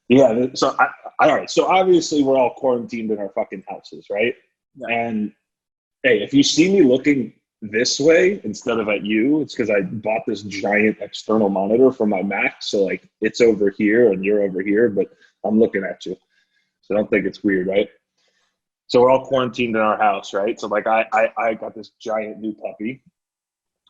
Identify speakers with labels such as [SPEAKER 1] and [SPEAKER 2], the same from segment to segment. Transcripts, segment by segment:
[SPEAKER 1] Yeah. So all right. So obviously we're all quarantined in our fucking houses, right?
[SPEAKER 2] Yeah.
[SPEAKER 1] And hey, if you see me looking this way instead of at you, it's because I bought this giant external monitor for my Mac. So like it's over here and you're over here, but I'm looking at you. So don't think it's weird, right? So we're all quarantined in our house, right? So like I got this giant new puppy.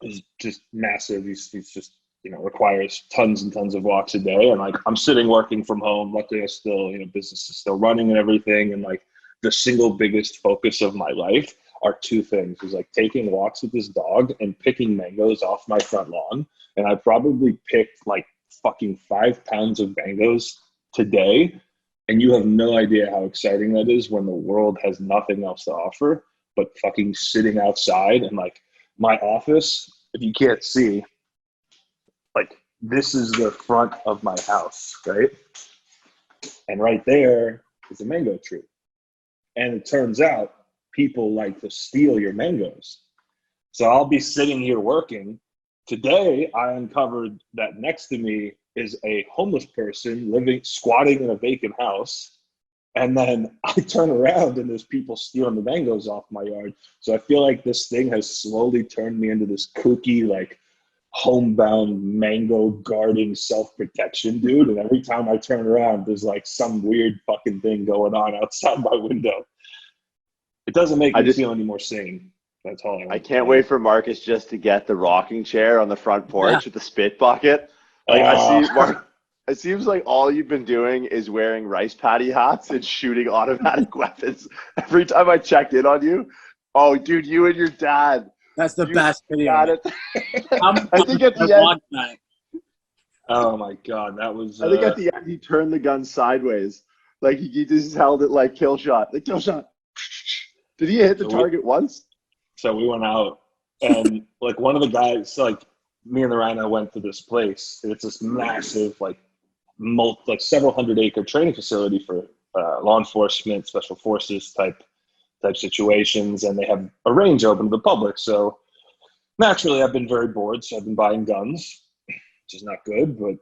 [SPEAKER 1] He's just massive. He's just, requires tons and tons of walks a day. And like I'm sitting working from home. Luckily I still, business is still running and everything. And like the single biggest focus of my life are two things. Is like taking walks with this dog and picking mangoes off my front lawn. And I probably picked like fucking 5 pounds of mangoes today. And you have no idea how exciting that is when the world has nothing else to offer but fucking sitting outside. And like my office, if you can't see, like this is the front of my house, right? And right there is a mango tree. And it turns out people like to steal your mangoes. So I'll be sitting here working. Today, I uncovered that next to me is a homeless person squatting in a vacant house. And then I turn around and there's people stealing the mangoes off my yard. So I feel like this thing has slowly turned me into this kooky, like homebound mango guarding self-protection dude. And every time I turn around, there's like some weird fucking thing going on outside my window. It doesn't make me feel any more sane. That's all
[SPEAKER 3] I can't wait for Marcus just to get the rocking chair on the front porch with the spit bucket. Like I see, Mark. It seems like all you've been doing is wearing rice paddy hats and shooting automatic weapons. Every time I checked in on you, oh, dude, you and your dad.
[SPEAKER 2] That's the best video.
[SPEAKER 3] I think at the end.
[SPEAKER 1] Oh my God, that was.
[SPEAKER 3] I think at the end he turned the gun sideways, like he just held it like kill shot. Like kill shot. Did he hit the target once?
[SPEAKER 1] So we went out, and like one of the guys, like me and the Rhino went to this place. It's this massive, like several 100-acre training facility for law enforcement, special forces type situations, and they have a range open to the public. So naturally, I've been very bored, so I've been buying guns, which is not good, but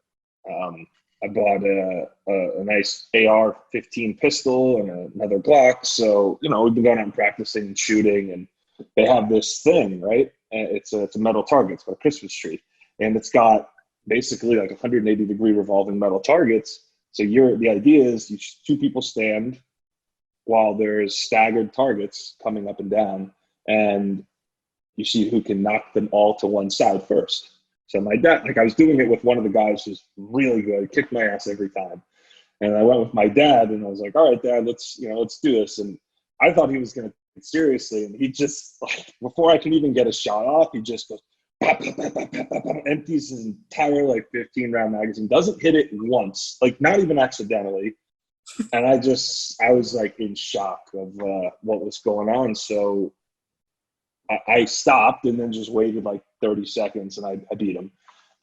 [SPEAKER 1] I bought a nice AR-15 pistol and another Glock. So, we've been going out and practicing and shooting, and they have this thing, right? And it's a metal target. It's got a Christmas tree. And it's got basically like 180-degree revolving metal targets. So the idea is two people stand while there's staggered targets coming up and down, and you see who can knock them all to one side first. So my dad, like I was doing it with one of the guys who's really good, kicked my ass every time. And I went with my dad and I was like, all right, Dad, let's do this. And I thought he was going to take it seriously. And he just, like, before I can even get a shot off, he just goes, pop, pop, pop, pop, pop, pop, empties his entire like 15-round magazine, doesn't hit it once, like not even accidentally. And I was like in shock of what was going on. So I stopped and then just waited like 30 seconds and I beat him.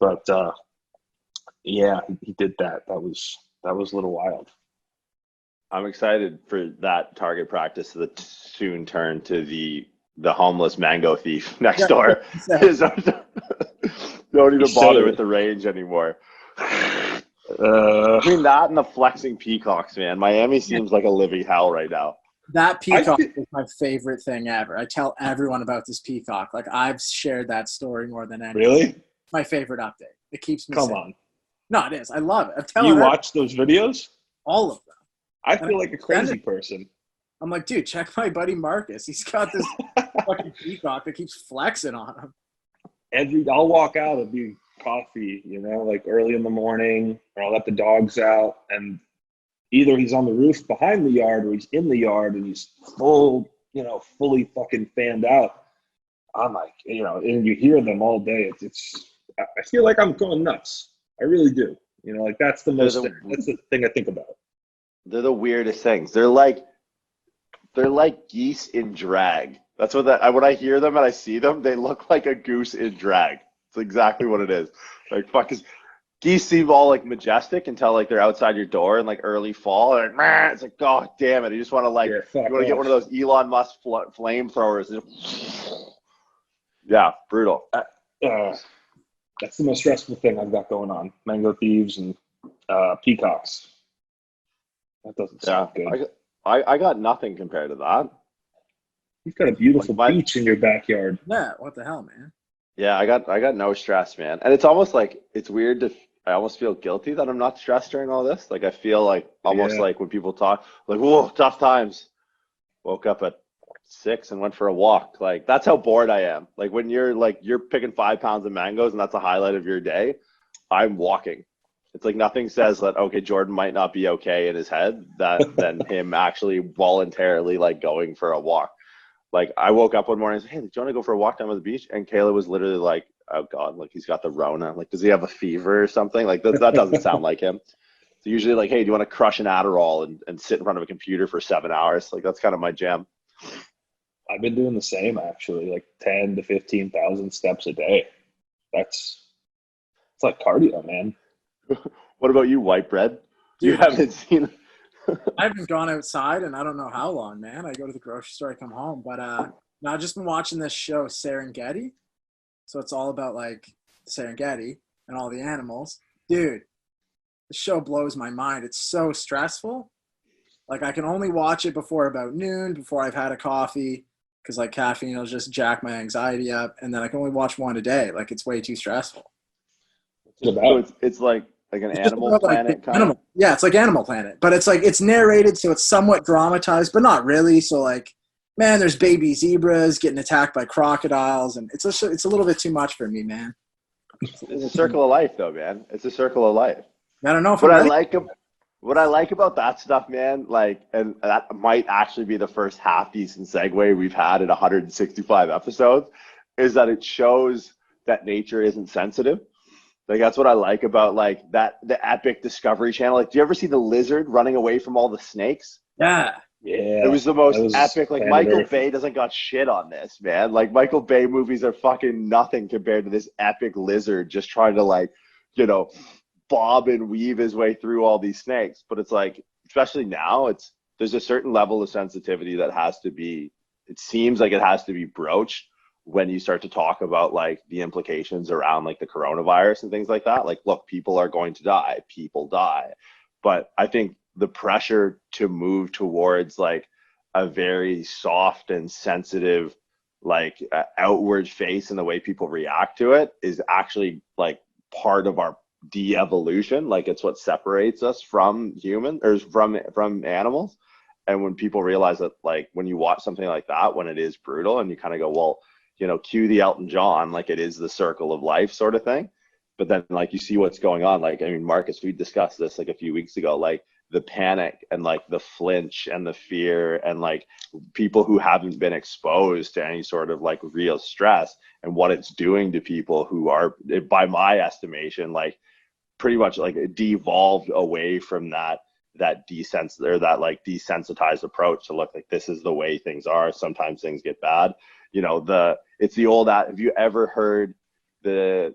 [SPEAKER 1] But yeah, he did that. That was a little wild.
[SPEAKER 3] I'm excited for that target practice to soon turn to the homeless mango thief next door. Don't even bother with the range anymore. Between that and the flexing peacocks, man, Miami seems like a living hell right now.
[SPEAKER 2] That peacock is my favorite thing ever. I tell everyone about this peacock. Like I've shared that story more than anything.
[SPEAKER 1] Really?
[SPEAKER 2] My favorite update. It keeps me.
[SPEAKER 1] Come
[SPEAKER 2] sane.
[SPEAKER 1] on.
[SPEAKER 2] No, it is. I love it. I'm telling
[SPEAKER 1] you watch those videos?
[SPEAKER 2] All of them.
[SPEAKER 1] I feel like a crazy person.
[SPEAKER 2] I'm like, dude, check my buddy Marcus. He's got this fucking peacock that keeps flexing on him.
[SPEAKER 1] I'll walk out and do coffee, like early in the morning, or I'll let the dogs out, and either he's on the roof behind the yard or he's in the yard and he's fully fucking fanned out. I'm like, and you hear them all day. I feel like I'm going nuts. I really do. Like that's that's the thing I think about.
[SPEAKER 3] They're the weirdest things. They're like geese in drag. That's when I hear them and I see them, they look like a goose in drag. It's exactly what it is. Like geese seem all like majestic until like they're outside your door in like early fall. And it's like, God damn it. You just want to you want to get one of those Elon Musk flamethrowers. Yeah, brutal.
[SPEAKER 1] That's the most stressful thing I've got going on. Mango thieves and peacocks. That doesn't
[SPEAKER 3] Yeah,
[SPEAKER 1] sound good.
[SPEAKER 3] I got nothing compared to that.
[SPEAKER 1] You've got a beautiful
[SPEAKER 3] Like
[SPEAKER 1] beach in your backyard.
[SPEAKER 2] Yeah, what the hell, man?
[SPEAKER 3] yeah, I got no stress, man. And it's almost like it's weird to I almost feel guilty that I'm not stressed during all this. Like I feel like almost
[SPEAKER 1] Yeah.
[SPEAKER 3] like when people talk like, whoa, tough times. Woke up at 6 and went for a walk. Like that's how bored I am. Like when you're picking 5 pounds of mangoes and that's a highlight of your day, I'm walking. It's like nothing says that okay, Jordan might not be okay in his head than him actually voluntarily like going for a walk. Like I woke up one morning and said, hey, do you want to go for a walk down to the beach? And Kayla was literally like, oh God, like he's got the Rona. Like, does he have a fever or something? Like that doesn't sound like him. So usually like, hey, do you want to crush an Adderall and sit in front of a computer for 7 hours? Like that's kind of my jam.
[SPEAKER 1] I've been doing the same actually, like 10 to 15,000 steps a day. It's like cardio, man.
[SPEAKER 3] What about you, white bread? You
[SPEAKER 2] Dude,
[SPEAKER 3] haven't seen
[SPEAKER 2] I haven't gone outside and I don't know how long, man. I go to the grocery store, I come home. But no, I've just been watching this show, Serengeti. So it's all about like Serengeti and all the animals. Dude, the show blows my mind. It's so stressful. Like I can only watch it before about noon, before I've had a coffee, because like caffeine will just jack my anxiety up. And then I can only watch one a day. Like it's way too stressful.
[SPEAKER 1] What's it
[SPEAKER 3] so
[SPEAKER 1] about?
[SPEAKER 3] it's like an
[SPEAKER 2] It's just
[SPEAKER 3] Animal
[SPEAKER 2] about, like,
[SPEAKER 3] Planet kind
[SPEAKER 2] animal.
[SPEAKER 3] of
[SPEAKER 2] Yeah, it's like Animal Planet, but it's like it's narrated, so it's somewhat dramatized, but not really. So like, man, there's baby zebras getting attacked by crocodiles, and it's a little bit too much for me, man.
[SPEAKER 3] it's a circle of life though, man. It's a circle of life.
[SPEAKER 2] I don't know if
[SPEAKER 3] What
[SPEAKER 2] I'm
[SPEAKER 3] I
[SPEAKER 2] ready.
[SPEAKER 3] like what I like about that stuff, man, like, and that might actually be the first half decent segue we've had in 165 episodes, is that it shows that nature isn't sensitive. Like that's what I like about like that the epic Discovery Channel. Like, do you ever see the lizard running away from all the snakes?
[SPEAKER 2] Yeah,
[SPEAKER 3] It
[SPEAKER 1] Yeah,
[SPEAKER 3] was the
[SPEAKER 1] that
[SPEAKER 3] most
[SPEAKER 1] was
[SPEAKER 3] epic. Like
[SPEAKER 1] planet
[SPEAKER 3] Michael
[SPEAKER 1] Earth.
[SPEAKER 3] Bay doesn't got shit on this, man. Like Michael Bay movies are fucking nothing compared to this epic lizard just trying to like, you know, bob and weave his way through all these snakes. But it's like, especially now, there's a certain level of sensitivity that has to be. It seems like it has to be broached when you start to talk about like the implications around like the coronavirus and things like that. Like, look, people are going to die. People die. But I think the pressure to move towards like a very soft and sensitive like outward face and the way people react to it is actually like part of our de-evolution. Like it's what separates us from human or from animals. And when people realize that, like when you watch something like that, when it is brutal and you kind of go, well, you know, cue the Elton John, like it is the circle of life sort of thing. But then like you see what's going on. Like, I mean, Marcus, we discussed this like a few weeks ago, like the panic and like the flinch and the fear and like people who haven't been exposed to any sort of like real stress and what it's doing to people who are, by my estimation, like pretty much like devolved away from that like desensitized approach to look like this is the way things are. Sometimes things get bad. You know, it's the old, have you ever heard it's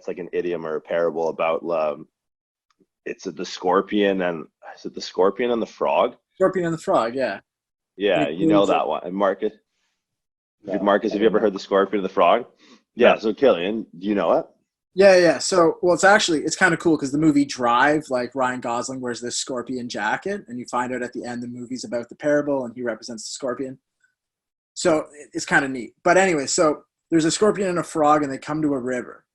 [SPEAKER 3] like an idiom or a parable about the scorpion and is it the scorpion and the frog?
[SPEAKER 2] Scorpion and the Frog. Yeah.
[SPEAKER 3] Yeah, you know that one. And Marcus, have you ever heard the scorpion and the frog? Yeah.
[SPEAKER 1] No.
[SPEAKER 3] So Killian, do you know it?
[SPEAKER 2] Yeah. So, well, it's kind of cool because the movie Drive, like Ryan Gosling wears this scorpion jacket, and you find out at the end the movie's about the parable, and he represents the scorpion. So it's kind of neat. But anyway, so there's a scorpion and a frog, and they come to a river.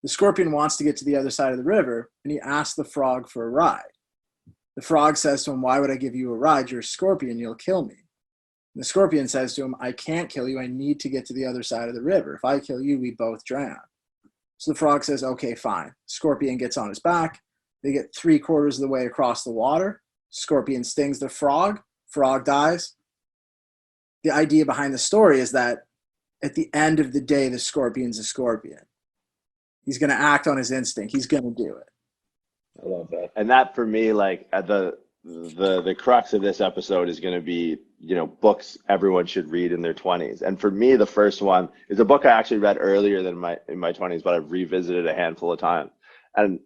[SPEAKER 2] The scorpion wants to get to the other side of the river, and he asks the frog for a ride. The frog says to him, "Why would I give you a ride? You're a scorpion. You'll kill me." And the scorpion says to him, "I can't kill you. I need to get to the other side of the river. If I kill you, we both drown." So the frog says, "Okay, fine." Scorpion gets on his back. They get 3/4 of the way across the water. Scorpion stings the frog. Frog dies. The idea behind the story is that at the end of the day, the scorpion's a scorpion. He's going to act on his instinct. He's going to do it.
[SPEAKER 1] I love that.
[SPEAKER 3] And that for me, like at the crux of this episode is going to be, you know, books everyone should read in their 20s. And for me, the first one is a book I actually read earlier than in my 20s, but I've revisited a handful of times. And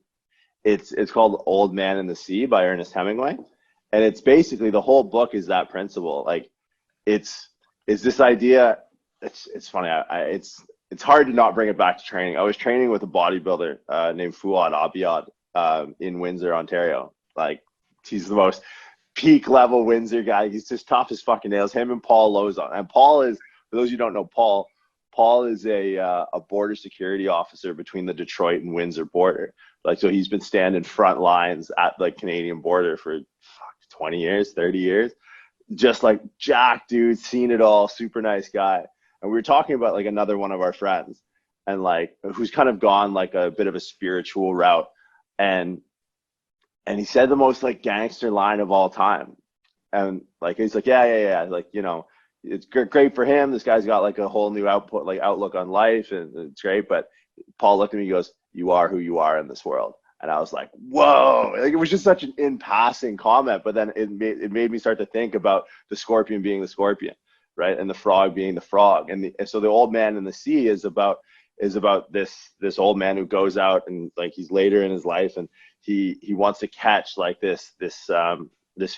[SPEAKER 3] it's called Old Man in the Sea by Ernest Hemingway. And it's basically the whole book is that principle. Like it's this idea. It's funny. It's hard to not bring it back to training. I was training with a bodybuilder named Fuad Abiad in Windsor, Ontario, like he's the most peak level Windsor guy. He's just tough as fucking nails. Him and Paul Lozon. And Paul is, for those of you who don't know Paul is a border security officer between the Detroit and Windsor border. Like, so he's been standing front lines at the Canadian border for 20 years, 30 years. Just like Jack, dude, seen it all, super nice guy. And we were talking about like another one of our friends and like who's kind of gone like a bit of a spiritual route. And he said the most like gangster line of all time. And like, he's like, yeah. Like, you know, it's great for him. This guy's got like a whole new outlook on life, and it's great. But Paul looked at me and goes, "You are who you are in this world." And I was like, whoa, like it was just such an in passing comment. But then it made me start to think about the scorpion being the scorpion, right? And the frog being the frog. And so the old man in the sea is about this old man who goes out and like he's later in his life and he wants to catch like this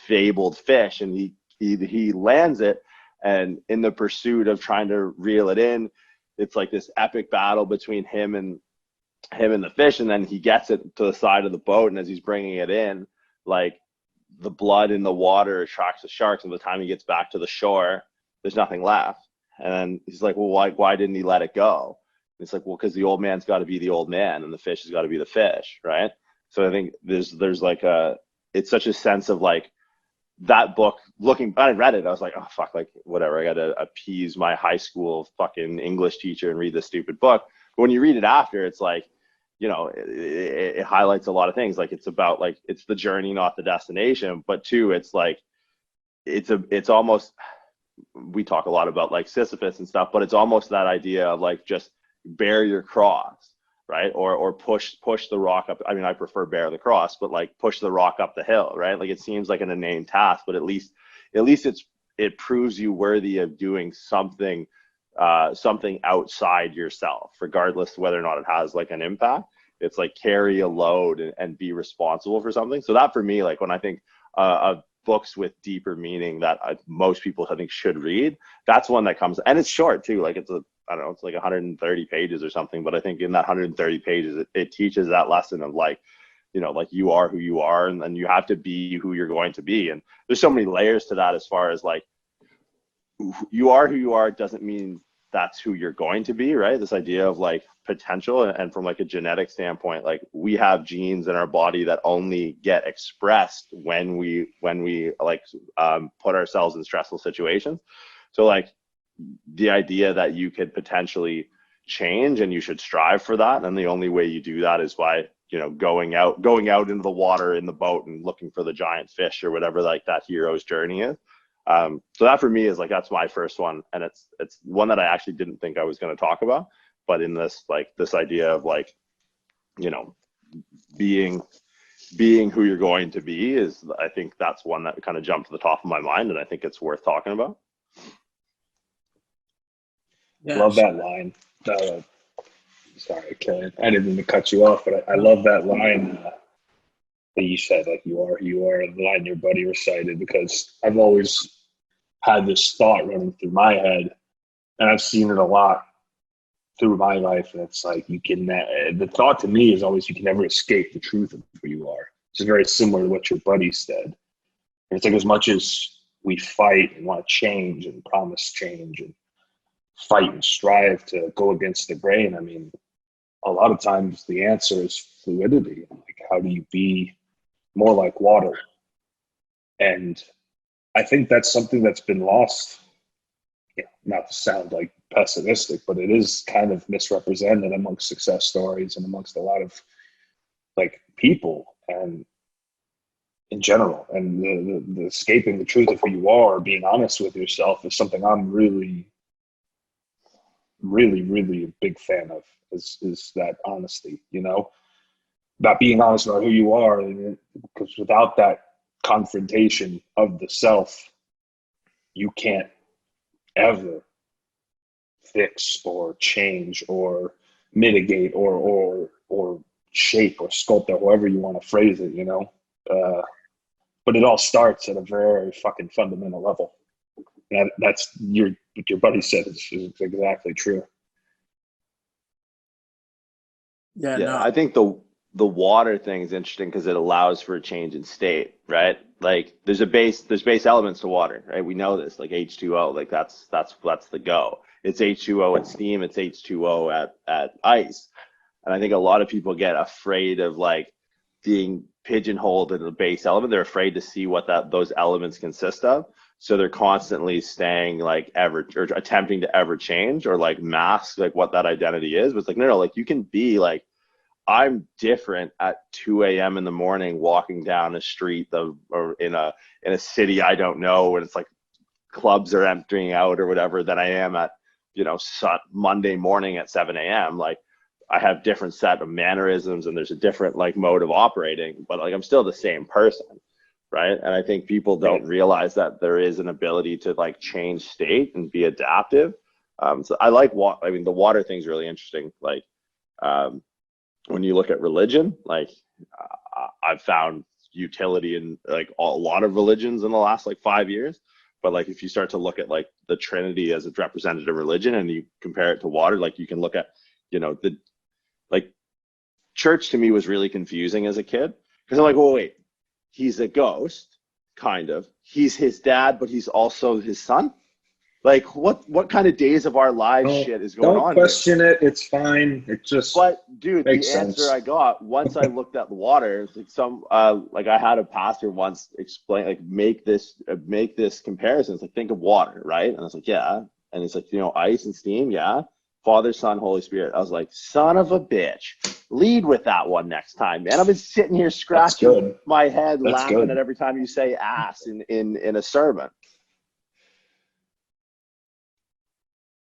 [SPEAKER 3] fabled fish, and he lands it. And in the pursuit of trying to reel it in, it's like this epic battle between him and the fish. And then he gets it to the side of the boat. And as he's bringing it in, like the blood in the water attracts the sharks. And by the time he gets back to the shore, there's nothing left. And then he's like, well, why didn't he let it go? And it's like, well, because the old man's got to be the old man and the fish has got to be the fish. Right. So I think there's like it's such a sense of like, that book, I read it, I was like, oh fuck, like whatever, I gotta appease my high school fucking English teacher and read this stupid book. But when you read it after, it's like, you know, it highlights a lot of things. Like it's about like, it's the journey, not the destination. But two, it's like, it's almost, we talk a lot about like Sisyphus and stuff, but it's almost that idea of like, just bear your cross, right? Or push the rock up. I mean, I prefer bear the cross, but like push the rock up the hill, right? Like it seems like an inane task, but at least it proves you worthy of doing something outside yourself, regardless whether or not it has like an impact. It's like carry a load and be responsible for something. So that for me, like when I think of books with deeper meaning that most people I think should read, that's one that comes, and it's short too. Like I don't know, it's like 130 pages or something, but I think in that 130 pages, it teaches that lesson of like, you know, like you are who you are, and then you have to be who you're going to be. And there's so many layers to that as far as like, you are who you are doesn't mean that's who you're going to be, right? This idea of like potential, and from like a genetic standpoint, like we have genes in our body that only get expressed when we like put ourselves in stressful situations. So like, the idea that you could potentially change and you should strive for that, and the only way you do that is by, you know, going out into the water in the boat and looking for the giant fish or whatever like that hero's journey is. So that for me is like, that's my first one, and it's one that I actually didn't think I was going to talk about, but in this idea of like, you know, being who you're going to be is, I think that's one that kind of jumped to the top of my mind, and I think it's worth talking about.
[SPEAKER 1] Yeah, love that line. Sorry, Killian. I didn't mean to cut you off, but I love that line that you said, like, you are who you are, the line your buddy recited, because I've always had this thought running through my head, and I've seen it a lot through my life, and it's like, the thought to me is always, you can never escape the truth of who you are. It's very similar to what your buddy said. And it's like, as much as we fight and want to change and promise change and fight and strive to go against the grain, I mean, a lot of times the answer is fluidity. Like, how do you be more like water? And I think that's something that's been lost. You know, not to sound like pessimistic, but it is kind of misrepresented amongst success stories and amongst a lot of like people and in general. And the escaping the truth of who you are, being honest with yourself, is something I'm really a big fan of, is that honesty, you know, about being honest about who you are. Because without that confrontation of the self, you can't ever fix or change or mitigate or shape or sculpt, or however you want to phrase it, you know. But it all starts at a very fucking fundamental level. And that's what your buddy said is exactly true.
[SPEAKER 3] Yeah, no. I think the water thing is interesting because it allows for a change in state, right? Like there's base elements to water, right? We know this, like H2O, like that's the go. It's H2O at steam, it's H2O at ice. And I think a lot of people get afraid of like being pigeonholed in the base element. They're afraid to see what those elements consist of. So they're constantly staying like ever, or attempting to ever change or like mask like what that identity is. But it's like, no, like you can be like, I'm different at 2 a.m. in the morning walking down a street or in a city I don't know, and it's like clubs are emptying out or whatever, than I am at, Monday morning at 7 a.m. Like I have different set of mannerisms and there's a different like mode of operating, but like I'm still the same person, right? And I think people don't realize that there is an ability to like change state and be adaptive. So I like the water thing's really interesting. Like, when you look at religion, like I've found utility in like a lot of religions in the last like 5 years. But like if you start to look at like the Trinity as a representative religion and you compare it to water, like you can look at, the like church to me was really confusing as a kid because I'm like, well, wait, he's a ghost, kind of. He's his dad, but he's also his son. Like what kind of days of our lives shit is going on?
[SPEAKER 1] Don't question it. It's fine. It just
[SPEAKER 3] dude, the answer I got once I looked at the water, like I had a pastor once explain, like make this comparison. It's like, think of water, right? And I was like, yeah. And it's like, ice and steam, yeah. Father, Son, Holy Spirit. I was like, son of a bitch. Lead with that one next time, man. I've been sitting here scratching my head, laughing at every time you say ass in a sermon.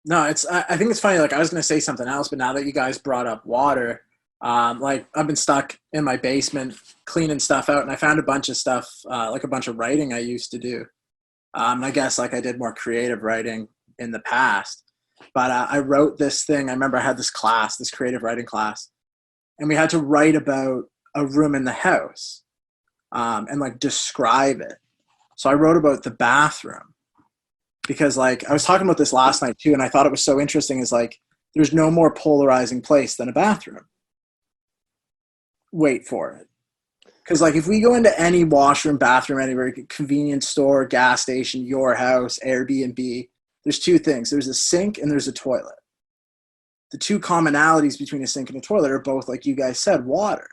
[SPEAKER 2] No, I think it's funny. Like I was going to say something else, but now that you guys brought up water, like I've been stuck in my basement cleaning stuff out, and I found a bunch of stuff, like a bunch of writing I used to do. I guess like I did more creative writing in the past, but I wrote this thing. I remember I had this creative writing class, and we had to write about a room in the house, and like describe it. So I wrote about the bathroom. Because like I was talking about this last night too, and I thought it was so interesting is like there's no more polarizing place than a bathroom. Wait for it. Because like if we go into any washroom, bathroom, anywhere, convenience store, gas station, your house, Airbnb, there's two things. There's a sink and there's a toilet. The two commonalities between a sink and a toilet are both, like you guys said, water.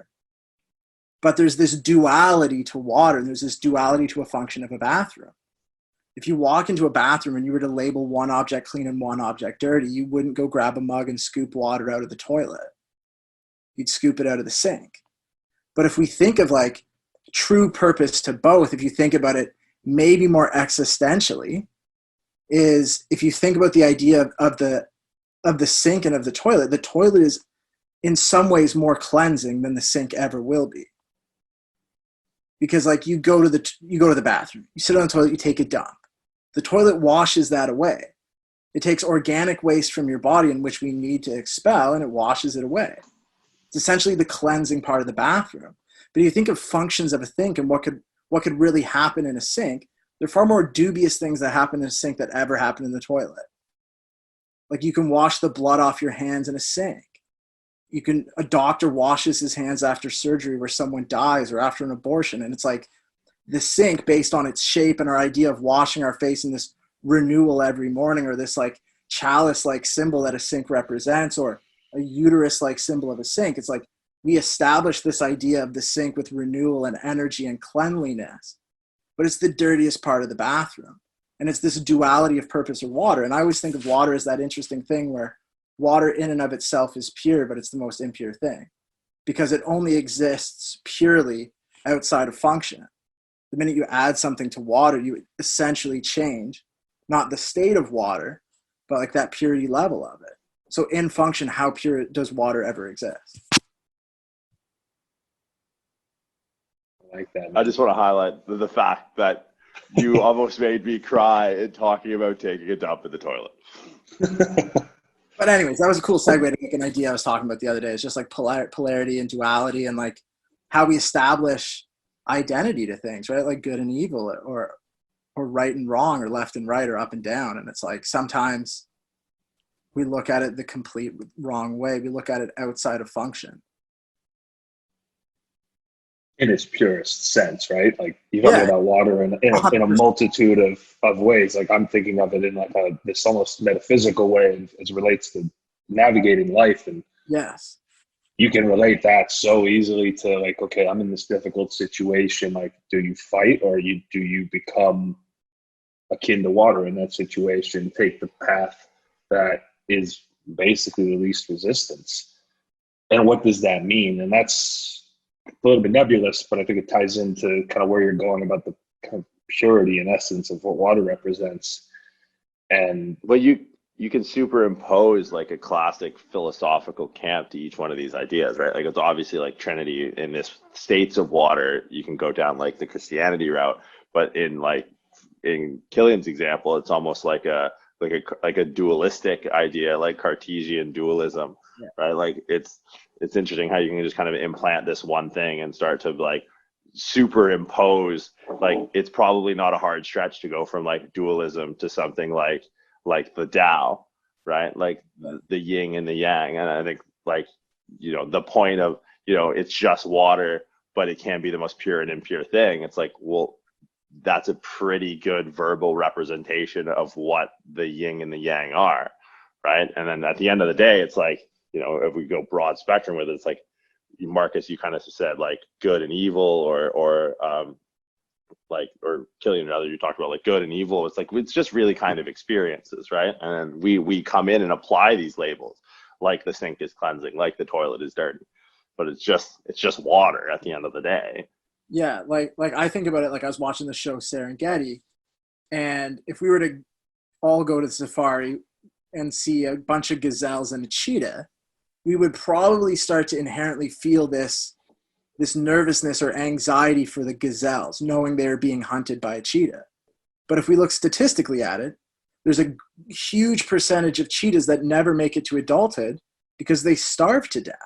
[SPEAKER 2] But there's this duality to water, and there's this duality to a function of a bathroom. If you walk into a bathroom and you were to label one object clean and one object dirty, you wouldn't go grab a mug and scoop water out of the toilet. You'd scoop it out of the sink. But if we think of like true purpose to both, if you think about it maybe more existentially, is if you think about the idea of the sink and of the toilet is in some ways more cleansing than the sink ever will be. Because like you go to the bathroom, you sit on the toilet, you take a dump. The toilet washes that away. It takes organic waste from your body in which we need to expel, and it washes it away. It's essentially the cleansing part of the bathroom. But you think of functions of a sink and what could really happen in a sink, there are far more dubious things that happen in a sink that ever happen in the toilet. Like you can wash the blood off your hands in a sink. A doctor washes his hands after surgery where someone dies or after an abortion. And it's like the sink, based on its shape and our idea of washing our face in this renewal every morning, or this like chalice-like symbol that a sink represents, or a uterus-like symbol of a sink. It's like we establish this idea of the sink with renewal and energy and cleanliness, but it's the dirtiest part of the bathroom. And it's this duality of purpose of water. And I always think of water as that interesting thing where water in and of itself is pure, but it's the most impure thing because it only exists purely outside of function. The minute you add something to water, you essentially change not the state of water, but like that purity level of it. So in function, how pure does water ever exist?
[SPEAKER 1] I like that, man.
[SPEAKER 3] I just want to highlight the fact that you almost made me cry in talking about taking a dump in the toilet.
[SPEAKER 2] But anyways, that was a cool segue to make an idea I was talking about the other day. It's just like polarity and duality, and like how we establish identity to things, right? Like good and evil, or right and wrong, or left and right, or up and down. And it's like sometimes we look at it the complete wrong way. We look at it outside of function.
[SPEAKER 1] in its purest sense, right? Like you're talking
[SPEAKER 2] Yeah,
[SPEAKER 1] about water in a
[SPEAKER 2] 100%.
[SPEAKER 1] multitude of ways. Like I'm thinking of it in like this almost metaphysical way as it relates to navigating life. And
[SPEAKER 2] Yes.
[SPEAKER 1] you can relate that so easily to like, okay, I'm in this difficult situation. Like, do you fight or do you become akin to water in that situation? Take the path that is basically the least resistance. And what does that mean? And that's a little bit nebulous, but I think it ties into kind of where you're going about the kind of purity and essence of what water represents. And
[SPEAKER 3] Well, you can superimpose like a classic philosophical camp to each one of these ideas, right? Like it's obviously like Trinity in this states of water. You can go down like the Christianity route, but in Killian's example, it's almost like a dualistic idea, like Cartesian dualism,
[SPEAKER 2] Yeah.
[SPEAKER 3] right? Like it's interesting how you can just kind of implant this one thing and start to like superimpose. Like it's probably not a hard stretch to go from like dualism to something like the Tao, right? Like the yin and the yang. And I think like, the point of, it's just water, but it can be the most pure and impure thing. It's like, well, that's a pretty good verbal representation of what the yin and the yang are, right? And then at the end of the day, it's like, if we go broad spectrum with it, it's like, Marcus, you kind of said like good and evil, or Killian, rather, you talked about like good and evil. It's like, it's just really kind of experiences, right? And we come in and apply these labels, like the sink is cleansing, like the toilet is dirty, but it's just water at the end of the day.
[SPEAKER 2] Yeah, like I think about it like I was watching the show Serengeti, and if we were to all go to the safari and see a bunch of gazelles and a cheetah, we would probably start to inherently feel this nervousness or anxiety for the gazelles, knowing they're being hunted by a cheetah. But if we look statistically at it, there's a huge percentage of cheetahs that never make it to adulthood because they starve to death.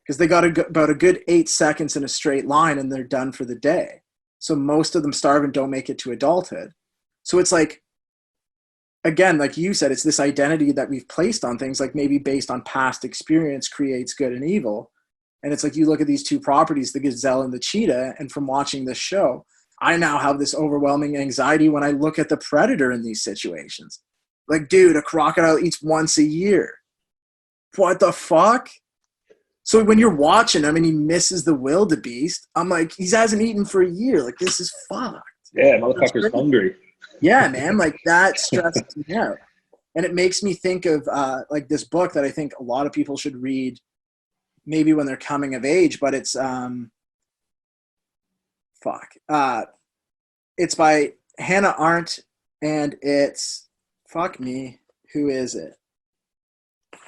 [SPEAKER 2] Because they got about a good 8 seconds in a straight line and they're done for the day. So most of them starve and don't make it to adulthood. So it's like, again, like you said, it's this identity that we've placed on things, like maybe based on past experience creates good and evil. And it's like you look at these two properties, the gazelle and the cheetah, and from watching this show, I now have this overwhelming anxiety when I look at the predator in these situations. Like, dude, a crocodile eats once a year. What the fuck? So when you're watching him and he misses the wildebeest, I'm like, he hasn't eaten for a year. Like, this is fucked.
[SPEAKER 1] yeah, motherfucker's hungry.
[SPEAKER 2] Yeah, man. Like, that stresses me out. And it makes me think of like this book that I think a lot of people should read maybe when they're coming of age, but it's it's by Hannah Arendt, and it's who is it?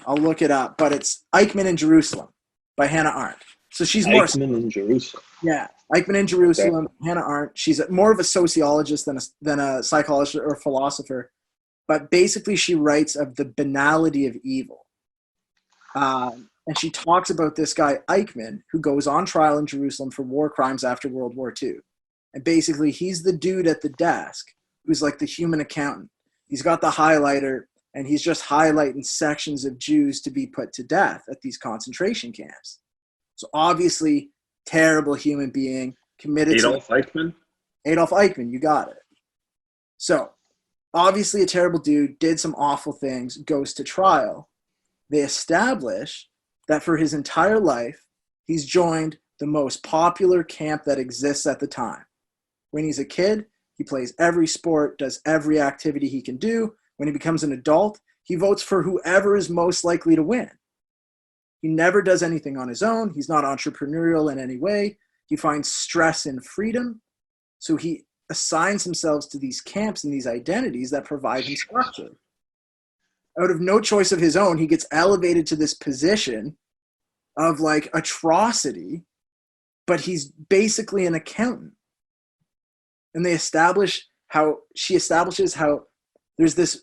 [SPEAKER 2] I'll look it up, but it's Eichmann in Jerusalem by Hannah Arendt. So she's more
[SPEAKER 1] Eichmann in Jerusalem.
[SPEAKER 2] Yeah, Eichmann in Jerusalem, okay. Hannah Arendt. She's more of a sociologist than a psychologist or philosopher, but basically she writes of the banality of evil. And she talks about this guy, Eichmann, who goes on trial in Jerusalem for war crimes after World War II. And basically, he's the dude at the desk who's like the human accountant. He's got the highlighter, and he's just highlighting sections of Jews to be put to death at these concentration camps. So obviously, terrible human being, committed
[SPEAKER 1] Adolf Eichmann?
[SPEAKER 2] Adolf Eichmann, you got it. So, obviously a terrible dude, did some awful things, goes to trial. They establish that for his entire life, he's joined the most popular camp that exists at the time. When he's a kid, he plays every sport, does every activity he can do. When he becomes an adult, he votes for whoever is most likely to win. He never does anything on his own. He's not entrepreneurial in any way. He finds stress in freedom. So he assigns himself to these camps and these identities that provide him structure. Out of no choice of his own, he gets elevated to this position of like atrocity, but he's basically an accountant. And she establishes how there's this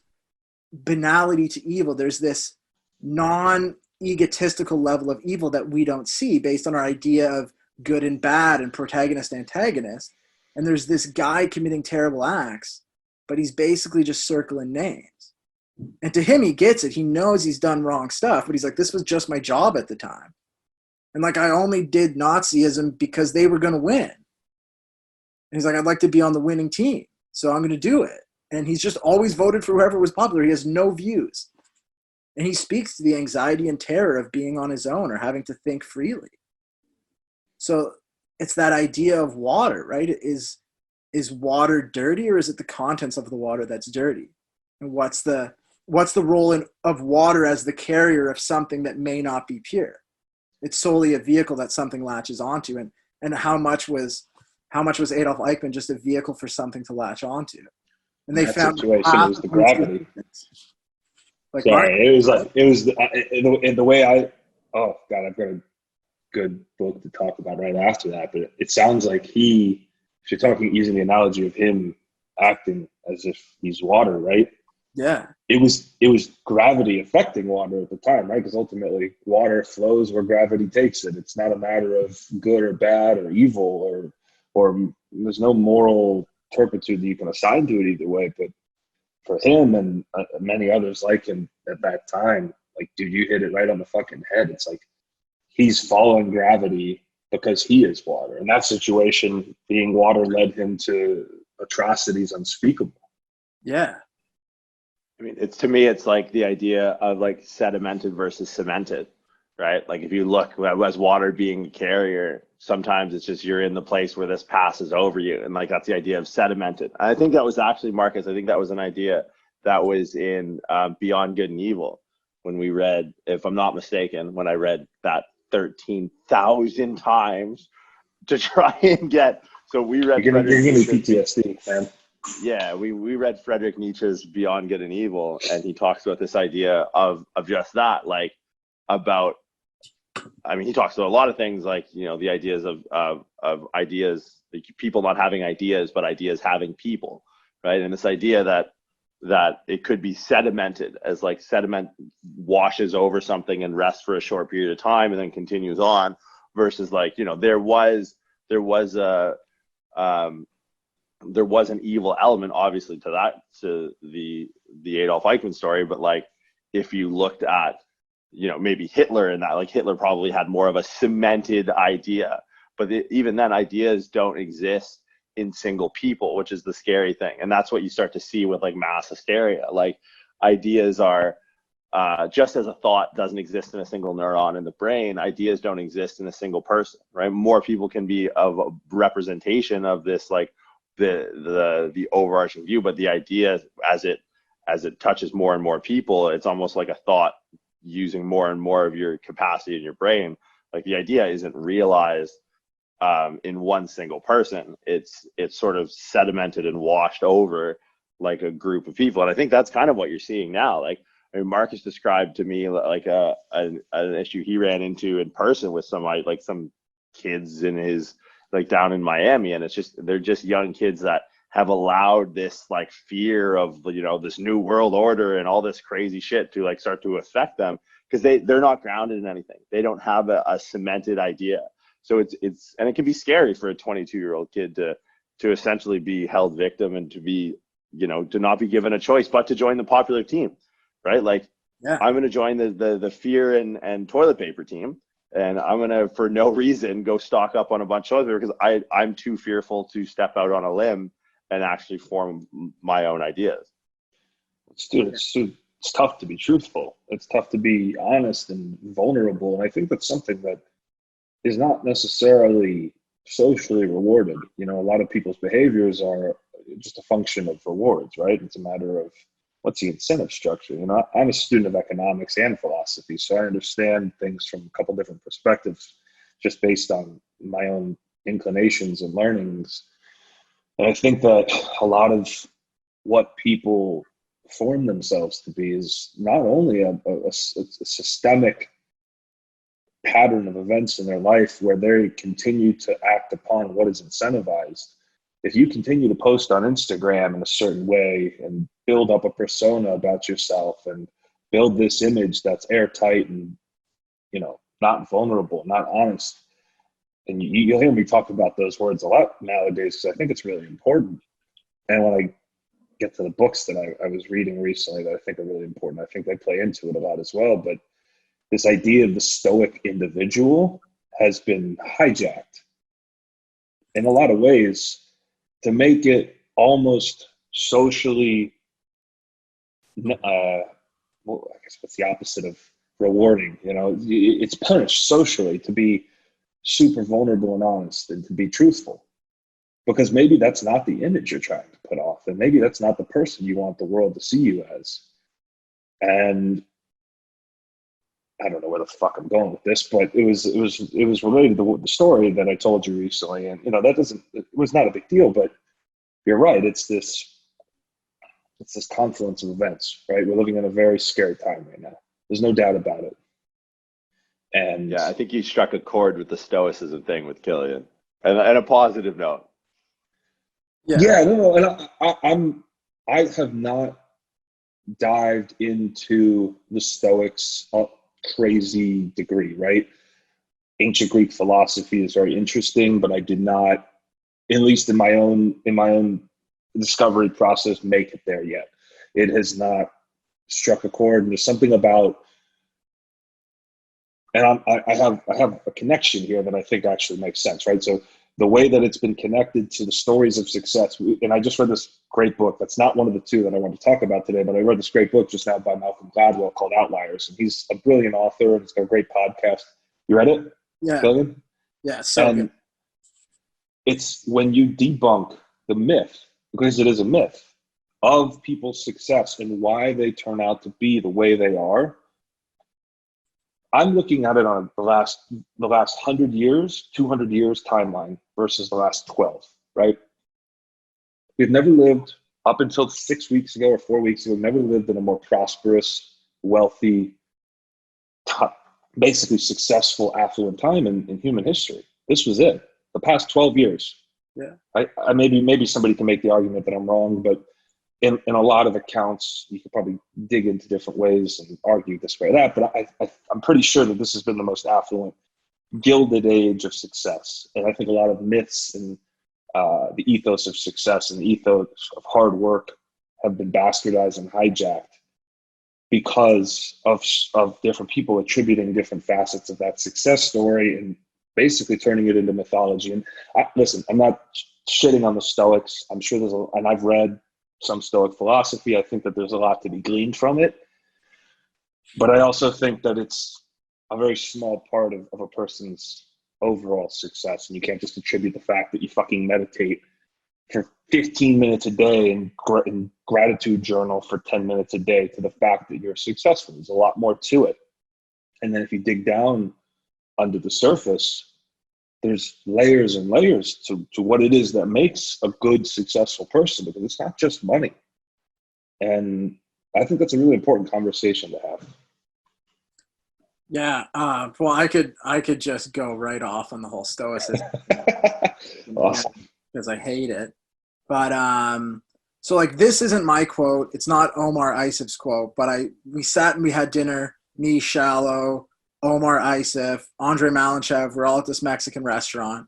[SPEAKER 2] banality to evil. There's this non-egotistical level of evil that we don't see based on our idea of good and bad and protagonist, antagonist. And there's this guy committing terrible acts, but he's basically just circling names. And to him, he gets it. He knows he's done wrong stuff, but he's like, this was just my job at the time. And like, I only did Nazism because they were going to win. And he's like, I'd like to be on the winning team, so I'm going to do it. And he's just always voted for whoever was popular. He has no views. And he speaks to the anxiety and terror of being on his own or having to think freely. So it's that idea of water, right? Is water dirty, or is it the contents of the water that's dirty? And what's the role of water as the carrier of something that may not be pure? It's solely a vehicle that something latches onto. And how much was Adolf Eichmann just a vehicle for something to latch onto? And they
[SPEAKER 1] that
[SPEAKER 2] found
[SPEAKER 1] situation was the gravity.
[SPEAKER 2] Like,
[SPEAKER 1] sorry, it was the way oh God, I've got a good book to talk about right after that. But it sounds like if you're talking, using the analogy of him acting as if he's water, right?
[SPEAKER 2] Yeah.
[SPEAKER 1] It was gravity affecting water at the time, right? Because ultimately water flows where gravity takes it. It's not a matter of good or bad or evil or there's no moral turpitude that you can assign to it either way. But for him and many others like him at that time, like, dude, you hit it right on the fucking head. It's like he's following gravity because he is water. In that situation, being water led him to atrocities unspeakable.
[SPEAKER 2] Yeah.
[SPEAKER 3] I mean, to me, it's like the idea of like sedimented versus cemented, right? Like if you look as water being a carrier, sometimes it's just you're in the place where this passes over you. And like that's the idea of sedimented. I think that was actually, Marcus, I think that was an idea that was in Beyond Good and Evil when we read, if I'm not mistaken, when I read that 13,000 times to try and get, so we read.
[SPEAKER 1] You're giving me PTSD, man.
[SPEAKER 3] Yeah, we read Friedrich Nietzsche's Beyond Good and Evil, and he talks about this idea of just that, like about, I mean, he talks about a lot of things, like, you know, the ideas of ideas, like people not having ideas, but ideas having people, right? And this idea that it could be sedimented, as like sediment washes over something and rests for a short period of time and then continues on, versus like, you know, there was an evil element, obviously, to the Adolf Eichmann story. But like, if you looked at, you know, maybe Hitler and that, like Hitler probably had more of a cemented idea, but even then, ideas don't exist in single people, which is the scary thing. And that's what you start to see with like mass hysteria. Like ideas are, just as a thought doesn't exist in a single neuron in the brain, ideas don't exist in a single person, right? More people can be of a representation of this, like, the overarching view, but the idea as it touches more and more people, it's almost like a thought using more and more of your capacity in your brain. Like the idea isn't realized in one single person. It's sort of sedimented and washed over like a group of people. And I think that's kind of what you're seeing now. Like, I mean, Marcus described to me like an issue he ran into in person with some kids in his, like down in Miami, and they're just young kids that have allowed this like fear of, you know, this new world order and all this crazy shit to like start to affect them, because they're not grounded in anything. They don't have a cemented idea. So it's and it can be scary for a 22-year-old kid to essentially be held victim and to be, you know, to not be given a choice but to join the popular team, right? Like, yeah, I'm going to join the fear and toilet paper team. And I'm going to, for no reason, go stock up on a bunch of other, because I'm too fearful to step out on a limb and actually form my own ideas.
[SPEAKER 1] It's tough to be truthful. It's tough to be honest and vulnerable. And I think that's something that is not necessarily socially rewarded. You know, a lot of people's behaviors are just a function of rewards, right? It's a matter of what's the incentive structure. You know, I'm a student of economics and philosophy, so I understand things from a couple different perspectives just based on my own inclinations and learnings. And I think that a lot of what people form themselves to be is not only a systemic pattern of events in their life where they continue to act upon what is incentivized. If you continue to post on Instagram in a certain way and build up a persona about yourself and build this image that's airtight and, you know, not vulnerable, not honest, and you'll hear me talk about those words a lot nowadays because I think it's really important. And when I get to the books that I was reading recently that I think are really important, I think they play into it a lot as well. But this idea of the stoic individual has been hijacked in a lot of ways to make it almost socially, well, I guess what's the opposite of rewarding? You know, it's punished socially to be super vulnerable and honest and to be truthful, because maybe that's not the image you're trying to put off, and maybe that's not the person you want the world to see you as. And I don't know where the fuck I'm going with this, but it was related to the story that I told you recently, and it was not a big deal, but you're right. It's this confluence of events, right? We're living in a very scary time right now. There's no doubt about it. And
[SPEAKER 3] yeah, I think you struck a chord with the Stoicism thing with Killian, and a positive note.
[SPEAKER 1] Yeah, no, and I have not dived into the Stoics a crazy degree, right? Ancient Greek philosophy is very interesting, but I did not, at least in my own discovery process, make it there yet. It has not struck a chord, and there's something about, and I have a connection here that I think actually makes sense, right? So the way that it's been connected to the stories of success, and I just read this great book. That's not one of the two that I want to talk about today, but I read this great book just now by Malcolm Gladwell called Outliers, and he's a brilliant author, and he's got a great podcast. You read it?
[SPEAKER 2] Yeah.
[SPEAKER 1] Killian?
[SPEAKER 2] Yeah, so good.
[SPEAKER 1] It's when you debunk the myth, because it is a myth, of people's success and why they turn out to be the way they are. I'm looking at it on the last 100 years, 200 years timeline versus the last 12, right? We've never lived, up until 6 weeks ago or 4 weeks ago, never lived in a more prosperous, wealthy, basically successful, affluent time in human history. This was it. The past 12 years.
[SPEAKER 2] Yeah.
[SPEAKER 1] I maybe somebody can make the argument that I'm wrong, but in a lot of accounts, you could probably dig into different ways and argue this way or that, but I'm pretty sure that this has been the most affluent, gilded age of success. And I think a lot of myths and the ethos of success and the ethos of hard work have been bastardized and hijacked because of different people attributing different facets of that success story and basically turning it into mythology. And listen, I'm not shitting on the Stoics. I'm sure and I've read some Stoic philosophy. I think that there's a lot to be gleaned from it. But I also think that it's a very small part of a person's overall success. And you can't just attribute the fact that you fucking meditate for 15 minutes a day and gratitude journal for 10 minutes a day to the fact that you're successful. There's a lot more to it. And then if you dig down under the surface, there's layers and layers to what it is that makes a good, successful person, because it's not just money. And I think that's a really important conversation to have.
[SPEAKER 2] Yeah. Well, I could just go right off on the whole Stoicism.
[SPEAKER 1] Awesome.
[SPEAKER 2] Because I hate it. But so like, this isn't my quote. It's not Omar Isif's quote, but we sat and we had dinner, me, Shallow, Omar Isif, Andre Malinchev. We're all at this Mexican restaurant.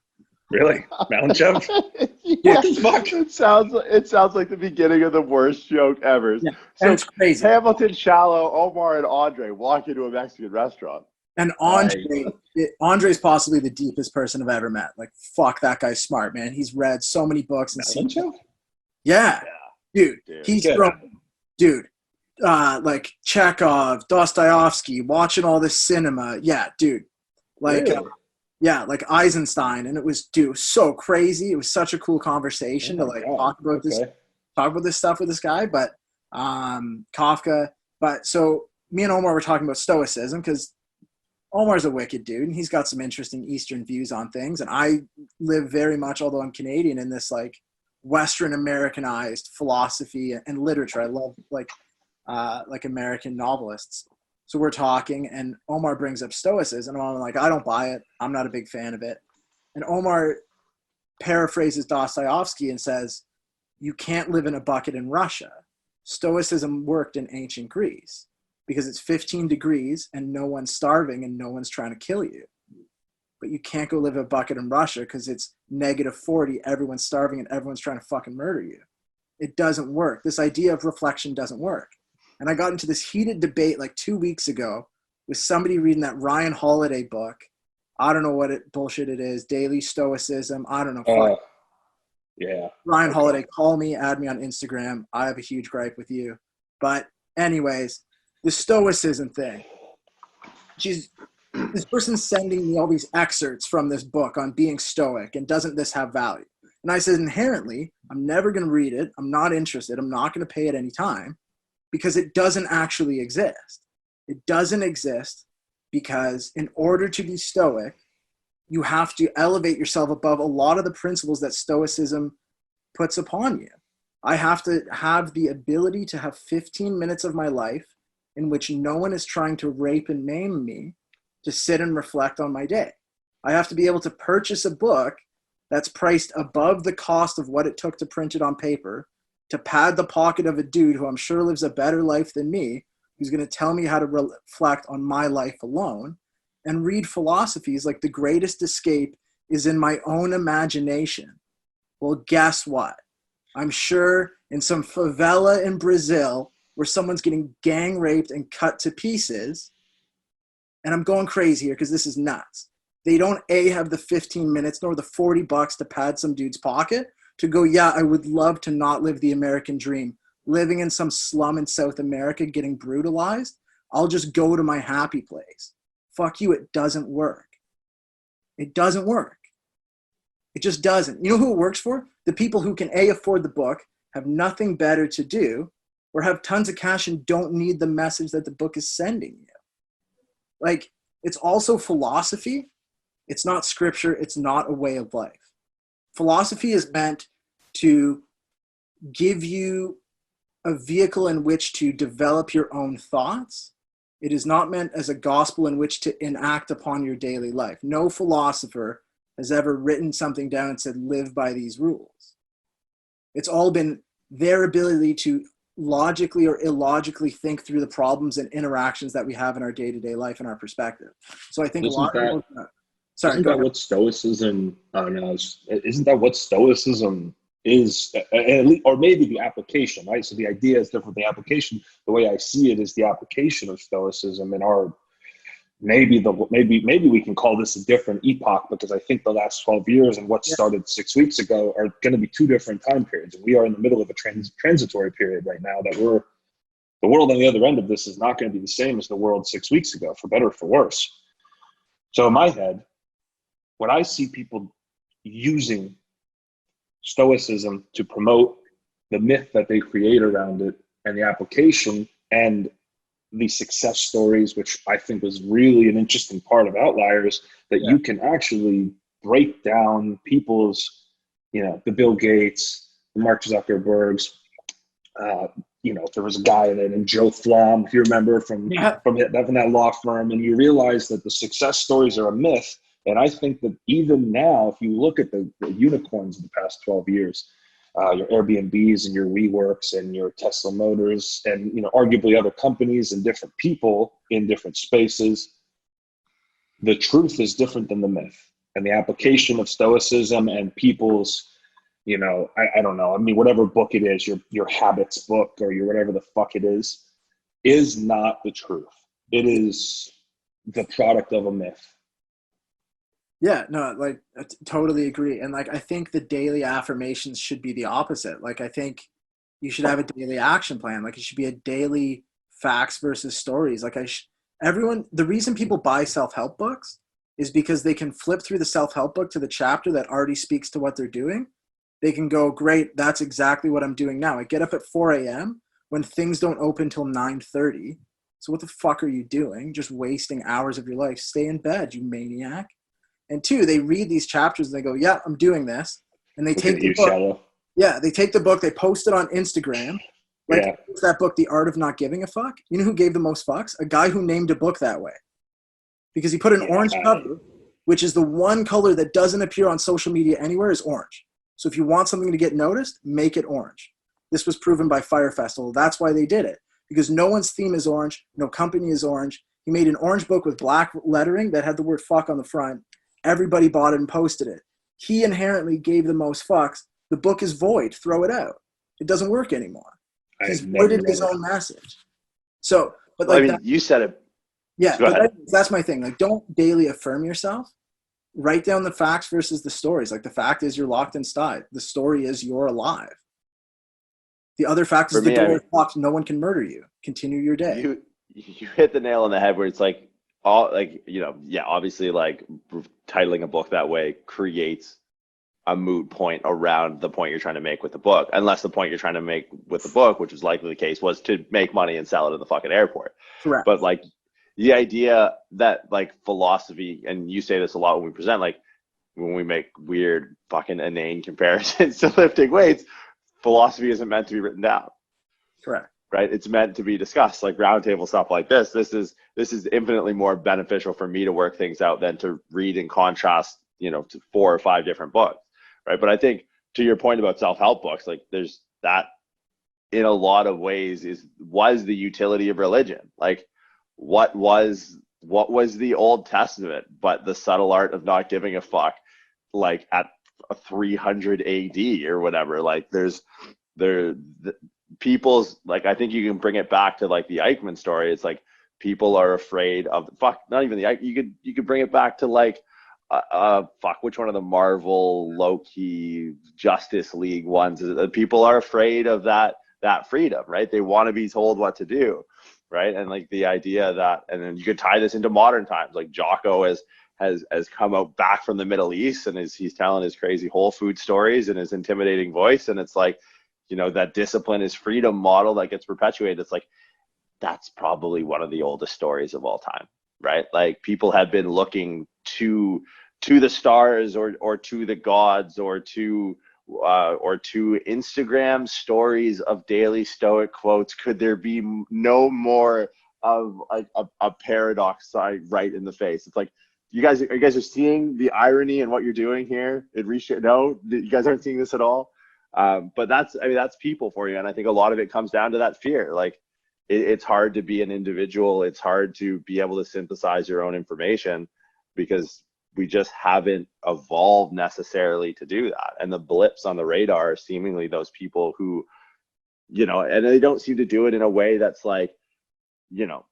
[SPEAKER 1] Really? Malinchev?
[SPEAKER 3] Yeah. What the fuck? It sounds like the beginning of the worst joke ever.
[SPEAKER 2] Yeah.
[SPEAKER 3] So
[SPEAKER 2] it's crazy.
[SPEAKER 3] Hamilton, Shallow, Omar, and Andre walk into a Mexican restaurant.
[SPEAKER 2] And Andre's possibly the deepest person I've ever met. Like, fuck, that guy's smart, man. He's read so many books and seen. Yeah. Dude. He's like Chekhov, Dostoevsky, watching all this cinema. Yeah, dude. Like,
[SPEAKER 1] really?
[SPEAKER 2] Like Eisenstein. And it was, so crazy. It was such a cool conversation to talk about this stuff with this guy. But Kafka. But so me and Omar were talking about Stoicism because Omar's a wicked dude and he's got some interesting Eastern views on things. And I live very much, although I'm Canadian, in this like Western Americanized philosophy and literature. I love like American novelists. So we're talking and Omar brings up Stoicism and I'm like, I don't buy it. I'm not a big fan of it. And Omar paraphrases Dostoevsky and says, you can't live in a bucket in Russia. Stoicism worked in ancient Greece because it's 15 degrees and no one's starving and no one's trying to kill you. But you can't go live in a bucket in Russia because it's -40, everyone's starving and everyone's trying to fucking murder you. It doesn't work. This idea of reflection doesn't work. And I got into this heated debate like 2 weeks ago with somebody reading that Ryan Holiday book, I don't know what bullshit it is. Daily Stoicism. I don't know.
[SPEAKER 1] Yeah.
[SPEAKER 2] Ryan Holiday, call me, add me on Instagram. I have a huge gripe with you. But anyways, the Stoicism thing. This person's sending me all these excerpts from this book on being stoic, and doesn't this have value? And I said, inherently, I'm never going to read it. I'm not interested. I'm not going to pay it any time because it doesn't actually exist. It doesn't exist because in order to be stoic, you have to elevate yourself above a lot of the principles that Stoicism puts upon you. I have to have the ability to have 15 minutes of my life in which no one is trying to rape and maim me, to sit and reflect on my day. I have to be able to purchase a book that's priced above the cost of what it took to print it on paper, to pad the pocket of a dude who I'm sure lives a better life than me, who's going to tell me how to reflect on my life alone, and read philosophies like the greatest escape is in my own imagination. Well, guess what? I'm sure in some favela in Brazil where someone's getting gang raped and cut to pieces, and I'm going crazy here because this is nuts. They don't have the 15 minutes nor the $40 to pad some dude's pocket to go, yeah, I would love to not live the American dream, living in some slum in South America getting brutalized. I'll just go to my happy place. Fuck you, it doesn't work. It doesn't work. It just doesn't. You know who it works for? The people who can afford the book, have nothing better to do, or have tons of cash and don't need the message that the book is sending you. Like, it's also philosophy. It's not scripture. It's not a way of life. Philosophy is meant to give you a vehicle in which to develop your own thoughts. It is not meant as a gospel in which to enact upon your daily life. No philosopher has ever written something down and said, live by these rules. It's all been their ability to logically or illogically think through the problems and interactions that we have in our day-to-day life and our perspective. So I think
[SPEAKER 1] Isn't
[SPEAKER 2] a lot of people... Sorry,
[SPEAKER 1] isn't that what Stoicism, I don't know, isn't that what Stoicism is, or maybe the application, right? So the idea is different. The application, the way I see it, is the application of Stoicism in our, maybe we can call this a different epoch, because I think the last 12 years and what started 6 weeks ago are going to be two different time periods. And we are in the middle of a transitory period right now that the world on the other end of this is not going to be the same as the world 6 weeks ago, for better or for worse. So in my head, when I see people using Stoicism to promote the myth that they create around it and the application and the success stories, which I think was really an interesting part of Outliers, that you can actually break down people's, the Bill Gates, the Mark Zuckerbergs, there was a guy named Joe Flom, if you remember, from that law firm, and you realize that the success stories are a myth. And I think that even now, if you look at the unicorns of the past 12 years, your Airbnbs and your WeWorks and your Tesla Motors and, arguably other companies and different people in different spaces, the truth is different than the myth. And the application of Stoicism and people's, I don't know, whatever book it is, your habits book or your whatever the fuck it is not the truth. It is the product of a myth.
[SPEAKER 2] Yeah, no, I totally agree. And I think the daily affirmations should be the opposite. I think you should have a daily action plan. It should be a daily facts versus stories. The reason people buy self-help books is because they can flip through the self-help book to the chapter that already speaks to what they're doing. They can go, great, that's exactly what I'm doing now. I get up at 4 a.m. when things don't open till 9:30. So what the fuck are you doing? Just wasting hours of your life. Stay in bed, you maniac. And two, they read these chapters and they go, yeah, I'm doing this. And they take the book.
[SPEAKER 1] Shallow.
[SPEAKER 2] Yeah, they take the book, they post it on Instagram. That book, The Art of Not Giving a Fuck. You know who gave the most fucks? A guy who named a book that way. Because he put an orange cover, which is the one color that doesn't appear on social media anywhere, is orange. So if you want something to get noticed, make it orange. This was proven by Fire Festival. That's why they did it. Because no one's theme is orange. No company is orange. He made an orange book with black lettering that had the word fuck on the front. Everybody bought it and posted it. He inherently gave the most fucks. The book is void. Throw it out. It doesn't work anymore. He's voided his own message. So, but
[SPEAKER 3] you said it.
[SPEAKER 2] Yeah, but that's my thing. Don't daily affirm yourself. write down the facts versus the stories. Like the fact is you're locked inside. The story is you're alive. The other fact is the door is locked. No one can murder you. Continue your day.
[SPEAKER 3] You hit the nail on the head where it's like, all like, you know, yeah, obviously like titling a book that way creates a moot point around the point you're trying to make with the book, unless the point you're trying to make with the book, which is likely the case, was to make money and sell it at the fucking airport.
[SPEAKER 2] Correct.
[SPEAKER 3] But like the idea that like philosophy, and you say this a lot when we present, like when we make weird fucking inane comparisons to lifting weights, philosophy isn't meant to be written down.
[SPEAKER 2] Correct.
[SPEAKER 3] Right? It's meant to be discussed, like roundtable stuff like this. This is infinitely more beneficial for me to work things out than to read and contrast, you know, to 4 or 5 different books. Right. But I think to your point about self-help books, like there's that in a lot of ways was the utility of religion. Like what was the Old Testament, but the subtle art of not giving a fuck, like at 300 AD or whatever. Like people's, like, I think you can bring it back to like the Eichmann story. It's like people are afraid of not even you could bring it back to like which one of the Marvel Loki Justice League ones is people are afraid of that freedom, right? They want to be told what to do, right? And like the idea that, and then you could tie this into modern times, like Jocko has come out back from the Middle East and he's telling his crazy Whole Food stories and his intimidating voice, and it's like, you know, that discipline is freedom model that gets perpetuated. It's like, that's probably one of the oldest stories of all time, right? Like people have been looking to the stars or to the gods or to Instagram stories of daily Stoic quotes. Could there be no more of like a paradox right in the face? It's like, you guys are seeing the irony in what you're doing here. No, you guys aren't seeing this at all. But that's people for you. And I think a lot of it comes down to that fear. Like it's hard to be an individual. It's hard to be able to synthesize your own information because we just haven't evolved necessarily to do that. And the blips on the radar are seemingly those people who, you know, and they don't seem to do it in a way that's like, you know,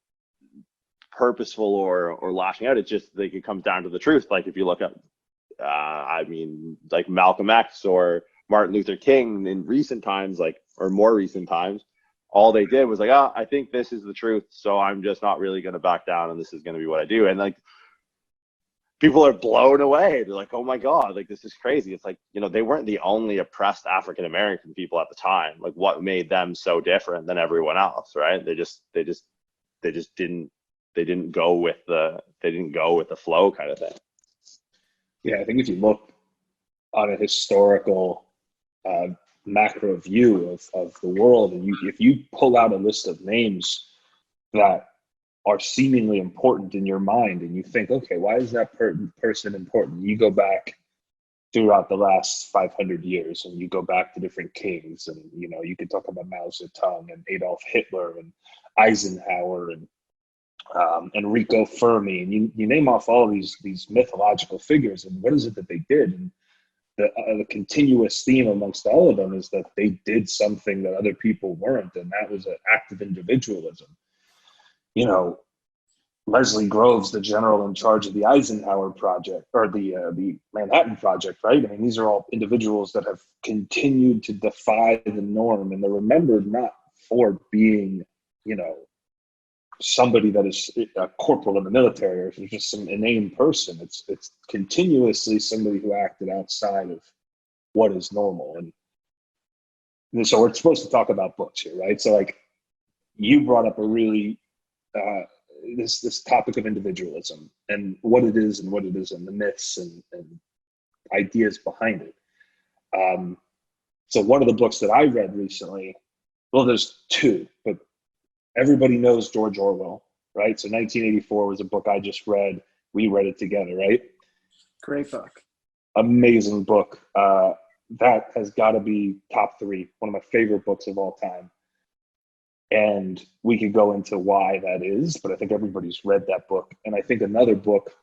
[SPEAKER 3] purposeful or lashing out. It's just like it comes down to the truth. Like if you look at like Malcolm X or Martin Luther King in recent times, like, or more recent times, all they did was like, I think this is the truth, so I'm just not really going to back down, and this is going to be what I do. And like people are blown away. They're like, oh my God, like this is crazy. It's like, you know, they weren't the only oppressed African American people at the time. Like what made them so different than everyone else, right? They just didn't go with the flow kind of thing.
[SPEAKER 1] Yeah, I think if you look on a historical macro view of the world, and if you pull out a list of names that are seemingly important in your mind, and you think, okay, why is that person important? You go back throughout the last 500 years, and you go back to different kings, and you know, you could talk about Mao Zedong and Adolf Hitler and Eisenhower and Enrico Fermi, and you name off all these mythological figures, and what is it that they did? And the continuous theme amongst all of them is that they did something that other people weren't, and that was an act of individualism. You know, Leslie Groves, the general in charge of the Eisenhower Project, or the Manhattan Project, right? I mean, these are all individuals that have continued to defy the norm, and they're remembered not for being, you know, somebody that is a corporal in the military or just some inane person. It's continuously somebody who acted outside of what is normal. And so we're supposed to talk about books here, right? So like you brought up a really this topic of individualism and what it is and what it isn't, the myths and ideas behind it. So one of the books that I read recently, well, there's two, but everybody knows George Orwell, right? So 1984 was a book I just read. We read it together, right?
[SPEAKER 2] Great book.
[SPEAKER 1] Amazing book. That has got to be top 3, one of my favorite books of all time. And we could go into why that is, but I think everybody's read that book. And I think another book,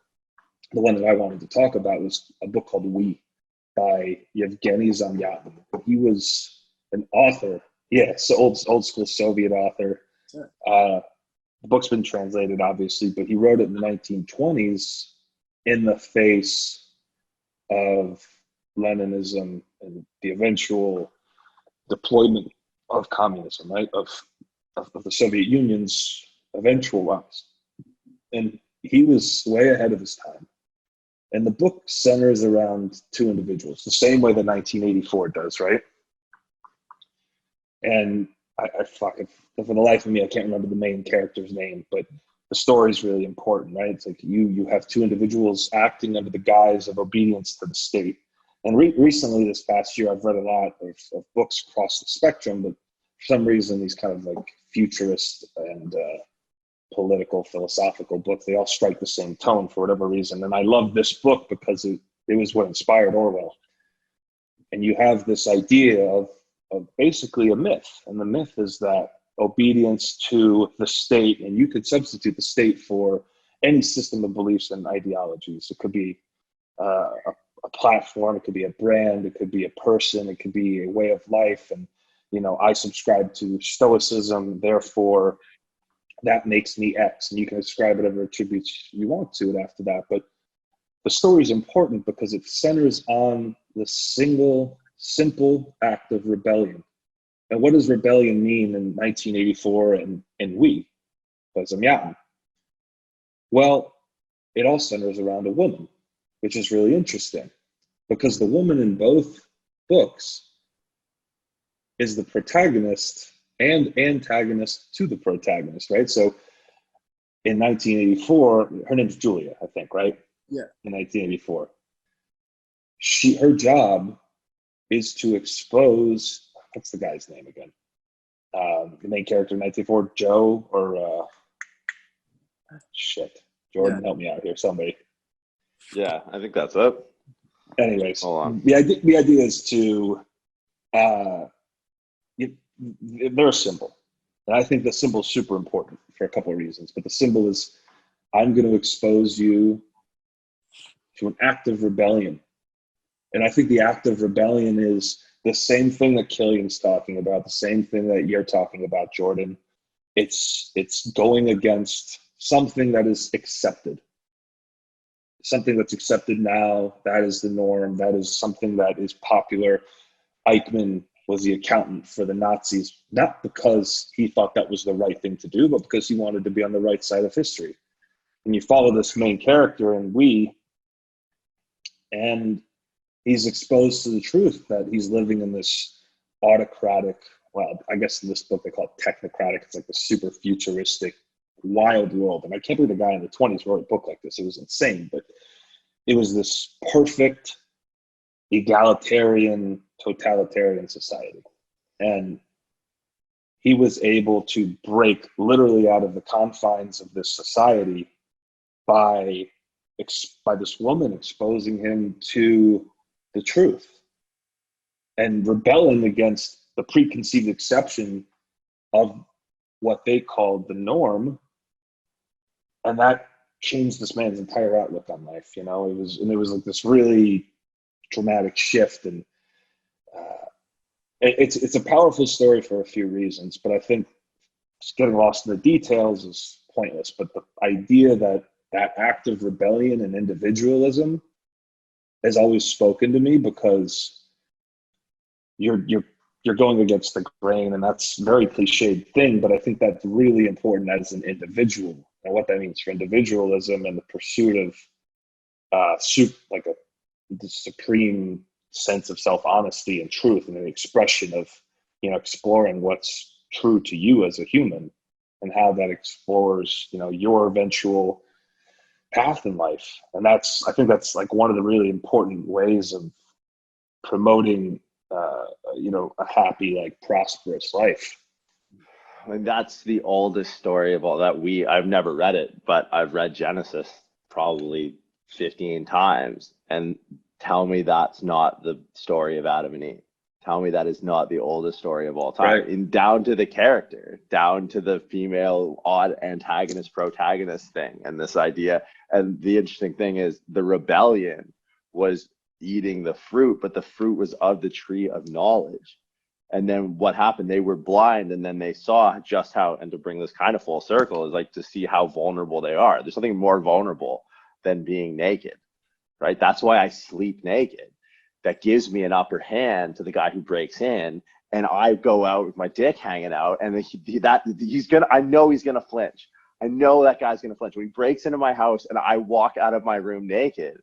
[SPEAKER 1] the one that I wanted to talk about, was a book called We by Yevgeny Zamyatin. He was an author. Yes, old school Soviet author. The book's been translated, obviously, but he wrote it in the 1920s in the face of Leninism and the eventual deployment of communism, right? Of the Soviet Union's eventual rise. And he was way ahead of his time. And the book centers around two individuals, the same way that 1984 does, right? And for the life of me, I can't remember the main character's name, but the story is really important, right? It's like you have two individuals acting under the guise of obedience to the state. And recently, this past year, I've read a lot of books across the spectrum, but for some reason, these kind of like futurist and political, philosophical books, they all strike the same tone for whatever reason. And I love this book because it was what inspired Orwell. And you have this idea of basically a myth. And the myth is that obedience to the state, and you could substitute the state for any system of beliefs and ideologies. It could be a platform, it could be a brand, it could be a person, it could be a way of life. And, I subscribe to Stoicism, therefore that makes me X, and you can ascribe whatever attributes you want to it after that. But the story is important because it centers on the simple act of rebellion. And what does rebellion mean in 1984 and we, as a Miatan? Well, it all centers around a woman, which is really interesting because the woman in both books is the protagonist and antagonist to the protagonist, right? So in 1984, her name's Julia, I think, right?
[SPEAKER 2] Yeah.
[SPEAKER 1] In 1984. Her job is to expose, what's the guy's name again? The main character in 1984, Joe, or Jordan, help me out here, somebody.
[SPEAKER 3] Yeah, I think that's it.
[SPEAKER 1] Anyways,
[SPEAKER 3] hold on.
[SPEAKER 1] The idea is to, they're a symbol. And I think the symbol is super important for a couple of reasons. But the symbol is, I'm going to expose you to an act of rebellion. And I think the act of rebellion is the same thing that Killian's talking about, the same thing that you're talking about, Jordan. It's going against something that is accepted. Something that's accepted now, that is the norm, that is something that is popular. Eichmann was the accountant for the Nazis, not because he thought that was the right thing to do, but because he wanted to be on the right side of history. And you follow this main character and he's exposed to the truth that he's living in this autocratic, well, I guess in this book they call it technocratic. It's like the super futuristic, wild world. And I can't believe a guy in the 20s wrote a book like this. It was insane, but it was this perfect, egalitarian, totalitarian society. And he was able to break literally out of the confines of this society by this woman exposing him to the truth and rebelling against the preconceived exception of what they called the norm. And that changed this man's entire outlook on life. It was like this really dramatic shift. And it's a powerful story for a few reasons, but I think just getting lost in the details is pointless. But the idea that act of rebellion and individualism has always spoken to me, because you're going against the grain, and that's a very cliched thing, but I think that's really important as an individual, and what that means for individualism and the pursuit of the supreme sense of self-honesty and truth, and an expression of exploring what's true to you as a human, and how that explores your eventual path in life. And I think that's like one of the really important ways of promoting a happy, like, prosperous life.
[SPEAKER 3] I mean, that's the oldest story of all that. I've never read it, but I've read Genesis probably 15 times. And tell me that's not the story of Adam and Eve. Tell me that is not the oldest story of all time.
[SPEAKER 1] Right.
[SPEAKER 3] And down to the character, down to the female odd antagonist protagonist thing, and this idea. And the interesting thing is the rebellion was eating the fruit, but the fruit was of the tree of knowledge. And then what happened? They were blind, and then they saw just how, and to bring this kind of full circle, is like to see how vulnerable they are. There's something more vulnerable than being naked, right? That's why I sleep naked. That gives me an upper hand to the guy who breaks in, and I go out with my dick hanging out, and I know he's gonna flinch. I know that guy's gonna flinch. When he breaks into my house and I walk out of my room naked,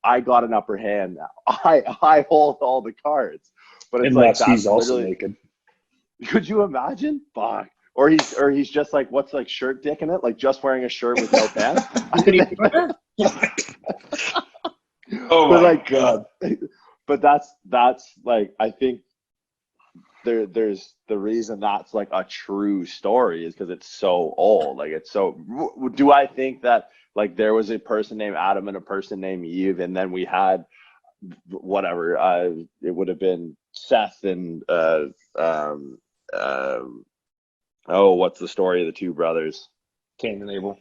[SPEAKER 3] I got an upper hand now. I hold all the cards. But it's
[SPEAKER 1] unless
[SPEAKER 3] like,
[SPEAKER 1] he's also naked.
[SPEAKER 3] Could you imagine? Fuck. Or he's just like, what's like shirt dick in it? Like just wearing a shirt with no pants.
[SPEAKER 1] Oh my God.
[SPEAKER 3] But that's like, I think there's the reason that's like a true story is because it's so old. Like it's so, do I think that like there was a person named Adam and a person named Eve, and then we had whatever, it would have been Seth and what's the story of the two brothers?
[SPEAKER 1] Cain and Abel.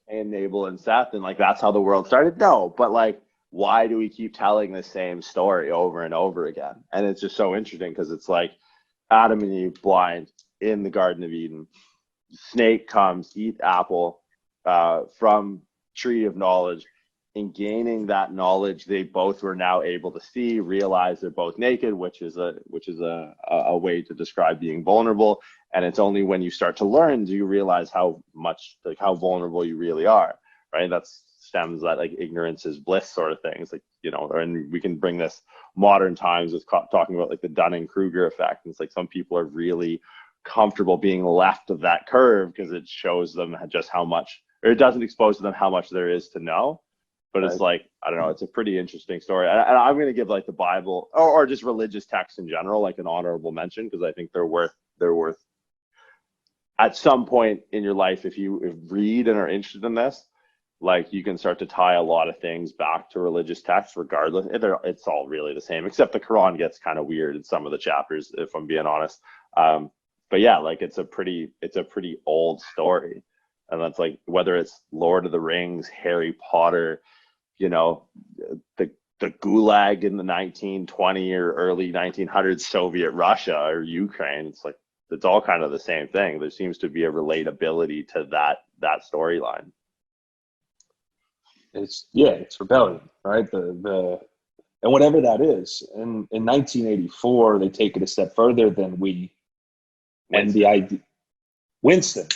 [SPEAKER 3] And Abel and Seth, and like that's how the world started? No, but like, why do we keep telling the same story over and over again? And it's just so interesting because it's like Adam and Eve blind in the Garden of Eden. Snake comes, eat apple from tree of knowledge. In gaining that knowledge, they both were now able to see, realize they're both naked, which is a way to describe being vulnerable. And it's only when you start to learn do you realize how much, like how vulnerable you really are, right? That stems that like ignorance is bliss sort of things, like, you know. And we can bring this modern times with talking about like the Dunning-Kruger effect. And it's like some people are really comfortable being left of that curve because it shows them just how much, or it doesn't expose to them how much there is to know. But it's like, I don't know, it's a pretty interesting story. And I'm going to give like the Bible or just religious texts in general, like an honorable mention, because I think they're worth at some point in your life, if you read and are interested in this, like you can start to tie a lot of things back to religious texts regardless. It's all really the same, except the Quran gets kind of weird in some of the chapters, if I'm being honest. But yeah, like it's a pretty old story. And that's like, whether it's Lord of the Rings, Harry Potter, you know, the Gulag in the 1920 or early 1900s Soviet Russia or Ukraine, it's like, it's all kind of the same thing. There seems to be a relatability to that storyline.
[SPEAKER 1] It's rebellion, right? And whatever that is. And in 1984, they take it a step further than we. And the idea, Winston.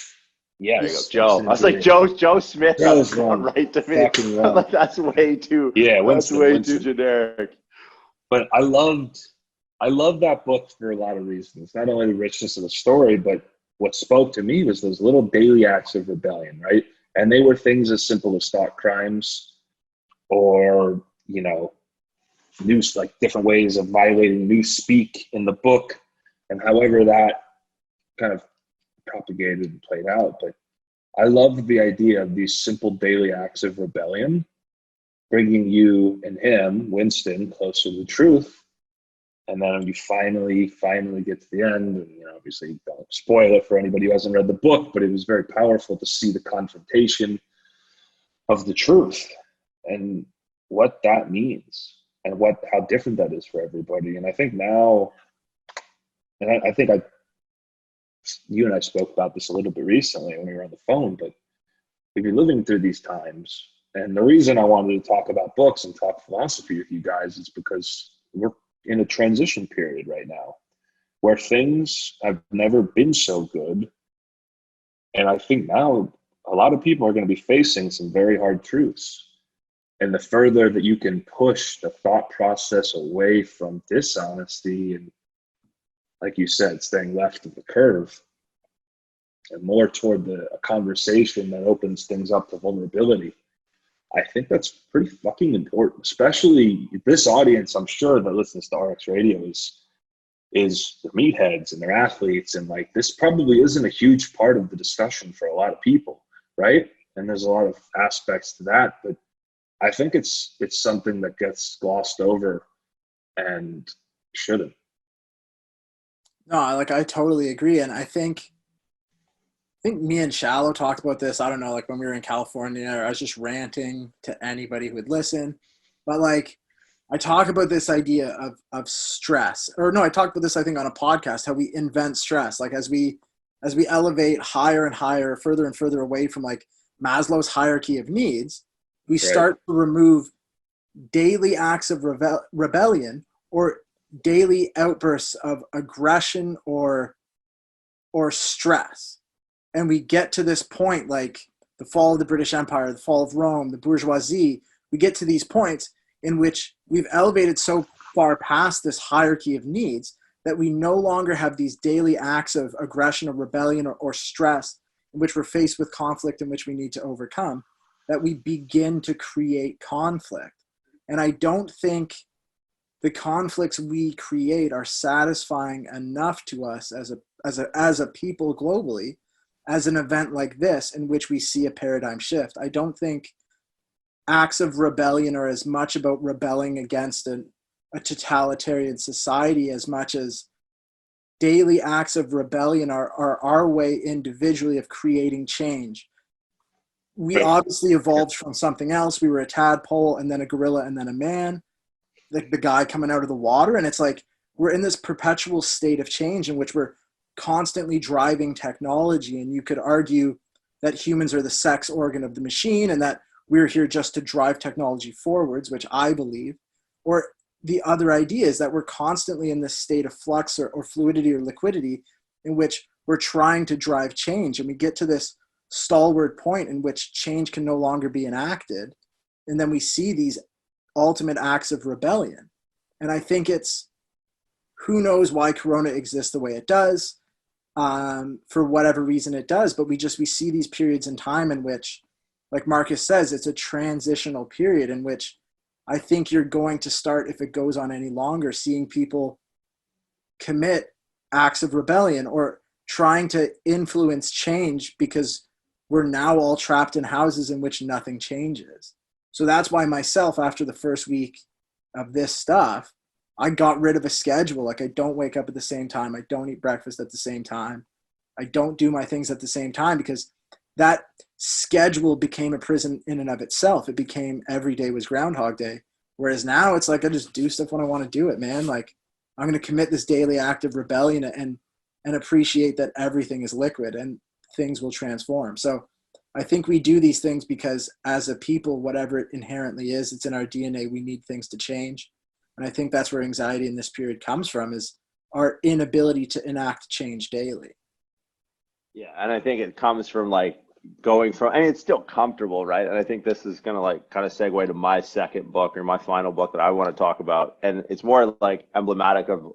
[SPEAKER 3] Yeah, there you go. Joe. I was like, Joe Smith. Joe's going right to me. Like, that's way too. Yeah, Winston, that's way too generic.
[SPEAKER 1] But I love that book for a lot of reasons. Not only the richness of the story, but what spoke to me was those little daily acts of rebellion, right? And they were things as simple as thought crimes, or, you know, news, like different ways of violating newspeak in the book, and however that kind of propagated and played out. But I love the idea of these simple daily acts of rebellion bringing you and him, Winston, closer to the truth. And then you finally get to the end, and, you know, obviously don't spoil it for anybody who hasn't read the book, but it was very powerful to see the confrontation of the truth and what that means and how different that is for everybody. And I think now, and I think you and I spoke about this a little bit recently when we were on the phone, but we've been living through these times. And the reason I wanted to talk about books and talk philosophy with you guys is because we're in a transition period right now where things have never been so good. And I think now a lot of people are going to be facing some very hard truths. And the further that you can push the thought process away from dishonesty and, like you said, staying left of the curve and more toward a conversation that opens things up to vulnerability, I think that's pretty fucking important, especially this audience. I'm sure that listens to RX Radio is the meatheads and their athletes. And like, this probably isn't a huge part of the discussion for a lot of people, right? And there's a lot of aspects to that, but I think it's something that gets glossed over and shouldn't.
[SPEAKER 2] No, I totally agree. And I think me and Shallow talked about this, I don't know, like when we were in California, or I was just ranting to anybody who would listen. But like, I talk about this idea of stress. Or no, I talked about this, I think, on a podcast, how we invent stress. Like as we elevate higher and higher, further and further away from like Maslow's hierarchy of needs, we start to remove daily acts of rebellion or daily outbursts of aggression or stress. And we get to this point, like the fall of the British Empire, the fall of Rome, the bourgeoisie, we get to these points in which we've elevated so far past this hierarchy of needs that we no longer have these daily acts of aggression or rebellion or stress in which we're faced with conflict in which we need to overcome, that we begin to create conflict. And I don't think the conflicts we create are satisfying enough to us as a people globally, as an event like this in which we see a paradigm shift. I don't think acts of rebellion are as much about rebelling against a totalitarian society as much as daily acts of rebellion are our way individually of creating change. We obviously evolved from something else. We were a tadpole and then a gorilla and then a man, like the guy coming out of the water. And it's like, we're in this perpetual state of change in which we're constantly driving technology. And you could argue that humans are the sex organ of the machine and that we're here just to drive technology forwards, which I believe. Or the other idea is that we're constantly in this state of flux or fluidity or liquidity in which we're trying to drive change. And we get to this stalwart point in which change can no longer be enacted. And then we see these ultimate acts of rebellion. And I think it's, who knows why Corona exists the way it does, for whatever reason it does, but we see these periods in time in which, like Marcus says, it's a transitional period in which I think you're going to start, if it goes on any longer, seeing people commit acts of rebellion or trying to influence change because we're now all trapped in houses in which nothing changes. So that's why myself, after the first week of this stuff, I got rid of a schedule. Like, I don't wake up at the same time. I don't eat breakfast at the same time. I don't do my things at the same time because that schedule became a prison in and of itself. It became every day was Groundhog Day. Whereas now it's like, I just do stuff when I want to do it, man. Like, I'm going to commit this daily act of rebellion and appreciate that everything is liquid and things will transform. So I think we do these things because as a people, whatever it inherently is, it's in our DNA. We need things to change. And I think that's where anxiety in this period comes from, is our inability to enact change daily.
[SPEAKER 3] Yeah. And I think it comes from like going from, and it's still comfortable, right? And I think this is going to like kind of segue to my second book or my final book that I want to talk about. And it's more like emblematic of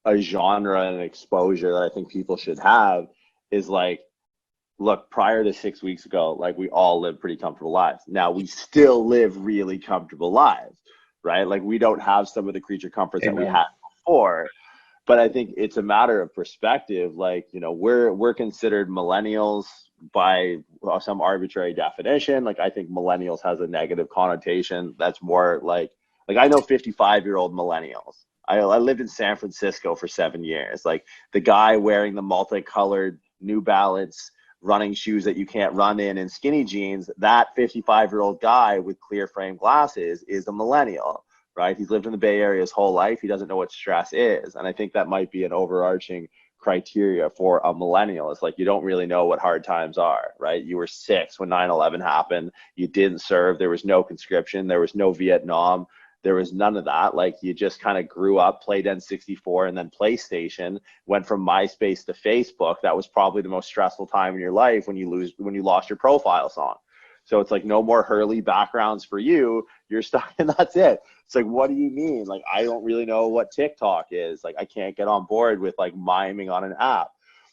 [SPEAKER 3] a genre and exposure that I think people should have, is like, look, prior to 6 weeks ago, like we all lived pretty comfortable lives. Now we still live really comfortable lives, right? Like we don't have some of the creature comforts that we had before, but I think it's a matter of perspective. Like, you know, we're considered millennials by some arbitrary definition. Like I think millennials has a negative connotation. That's more like I know 55-year-old millennials. I lived in San Francisco for 7 years. Like the guy wearing the multicolored New Balance running shoes that you can't run in and skinny jeans, that 55-year-old guy with clear frame glasses is a millennial, right? He's lived in the Bay Area his whole life. He doesn't know what stress is. And I think that might be an overarching criteria for a millennial. It's like, you don't really know what hard times are, right? You were 6 when 9/11 happened. You didn't serve. There was no conscription. There was no Vietnam. There was none of that. Like you just kind of grew up, played N64 and then PlayStation, went from MySpace to Facebook. That was probably the most stressful time in your life when you lost your profile song. So it's like no more Hurley backgrounds for you. You're stuck and that's it. It's like, what do you mean? Like, I don't really know what TikTok is. Like, I can't get on board with like miming on an app.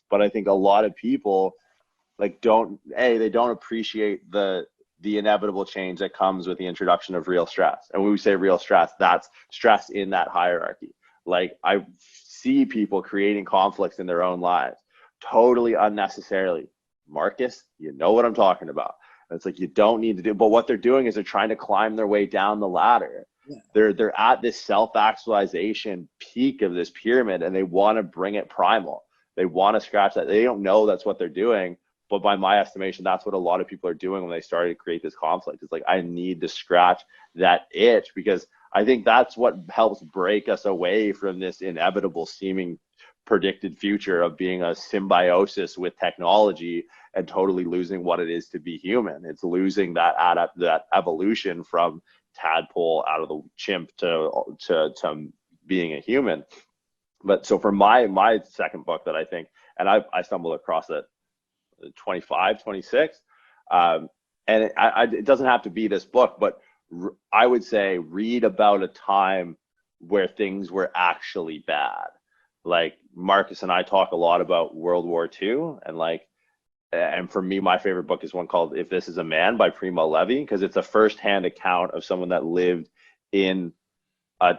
[SPEAKER 3] But I think a lot of people like they don't appreciate the inevitable change that comes with the introduction of real stress. And when we say real stress, that's stress in that hierarchy. Like I see people creating conflicts in their own lives totally unnecessarily. Marcus, you know what I'm talking about. And it's like, you don't need to do, but what they're doing is they're trying to climb their way down the ladder. Yeah. They're at this self-actualization peak of this pyramid and they want to bring it primal. They want to scratch that. They don't know that's what they're doing. But by my estimation, that's what a lot of people are doing when they started to create this conflict. It's like, I need to scratch that itch, because I think that's what helps break us away from this inevitable seeming predicted future of being a symbiosis with technology and totally losing what it is to be human. It's losing that evolution from tadpole out of the chimp to being a human. But so for my second book that I think, and I stumbled across it 25, 26, and it doesn't have to be this book, but I would say read about a time where things were actually bad. Like Marcus and I talk a lot about World War II, and for me, my favorite book is one called If This Is a Man by Primo Levi, because it's a first-hand account of someone that lived in a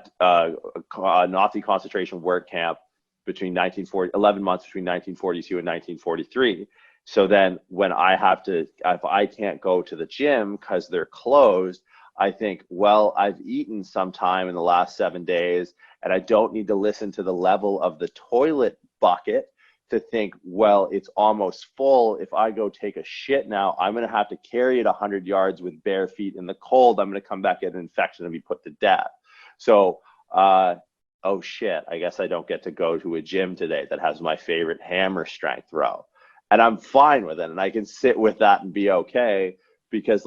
[SPEAKER 3] Nazi concentration work camp between 11 months between 1942 and 1943. So then when if I can't go to the gym because they're closed, I think, well, I've eaten sometime in the last 7 days, and I don't need to listen to the level of the toilet bucket to think, well, it's almost full. If I go take a shit now, I'm going to have to carry it 100 yards with bare feet in the cold. I'm going to come back, get an infection, and be put to death. So, oh shit, I guess I don't get to go to a gym today that has my favorite hammer strength row. And I'm fine with it. And I can sit with that and be okay, because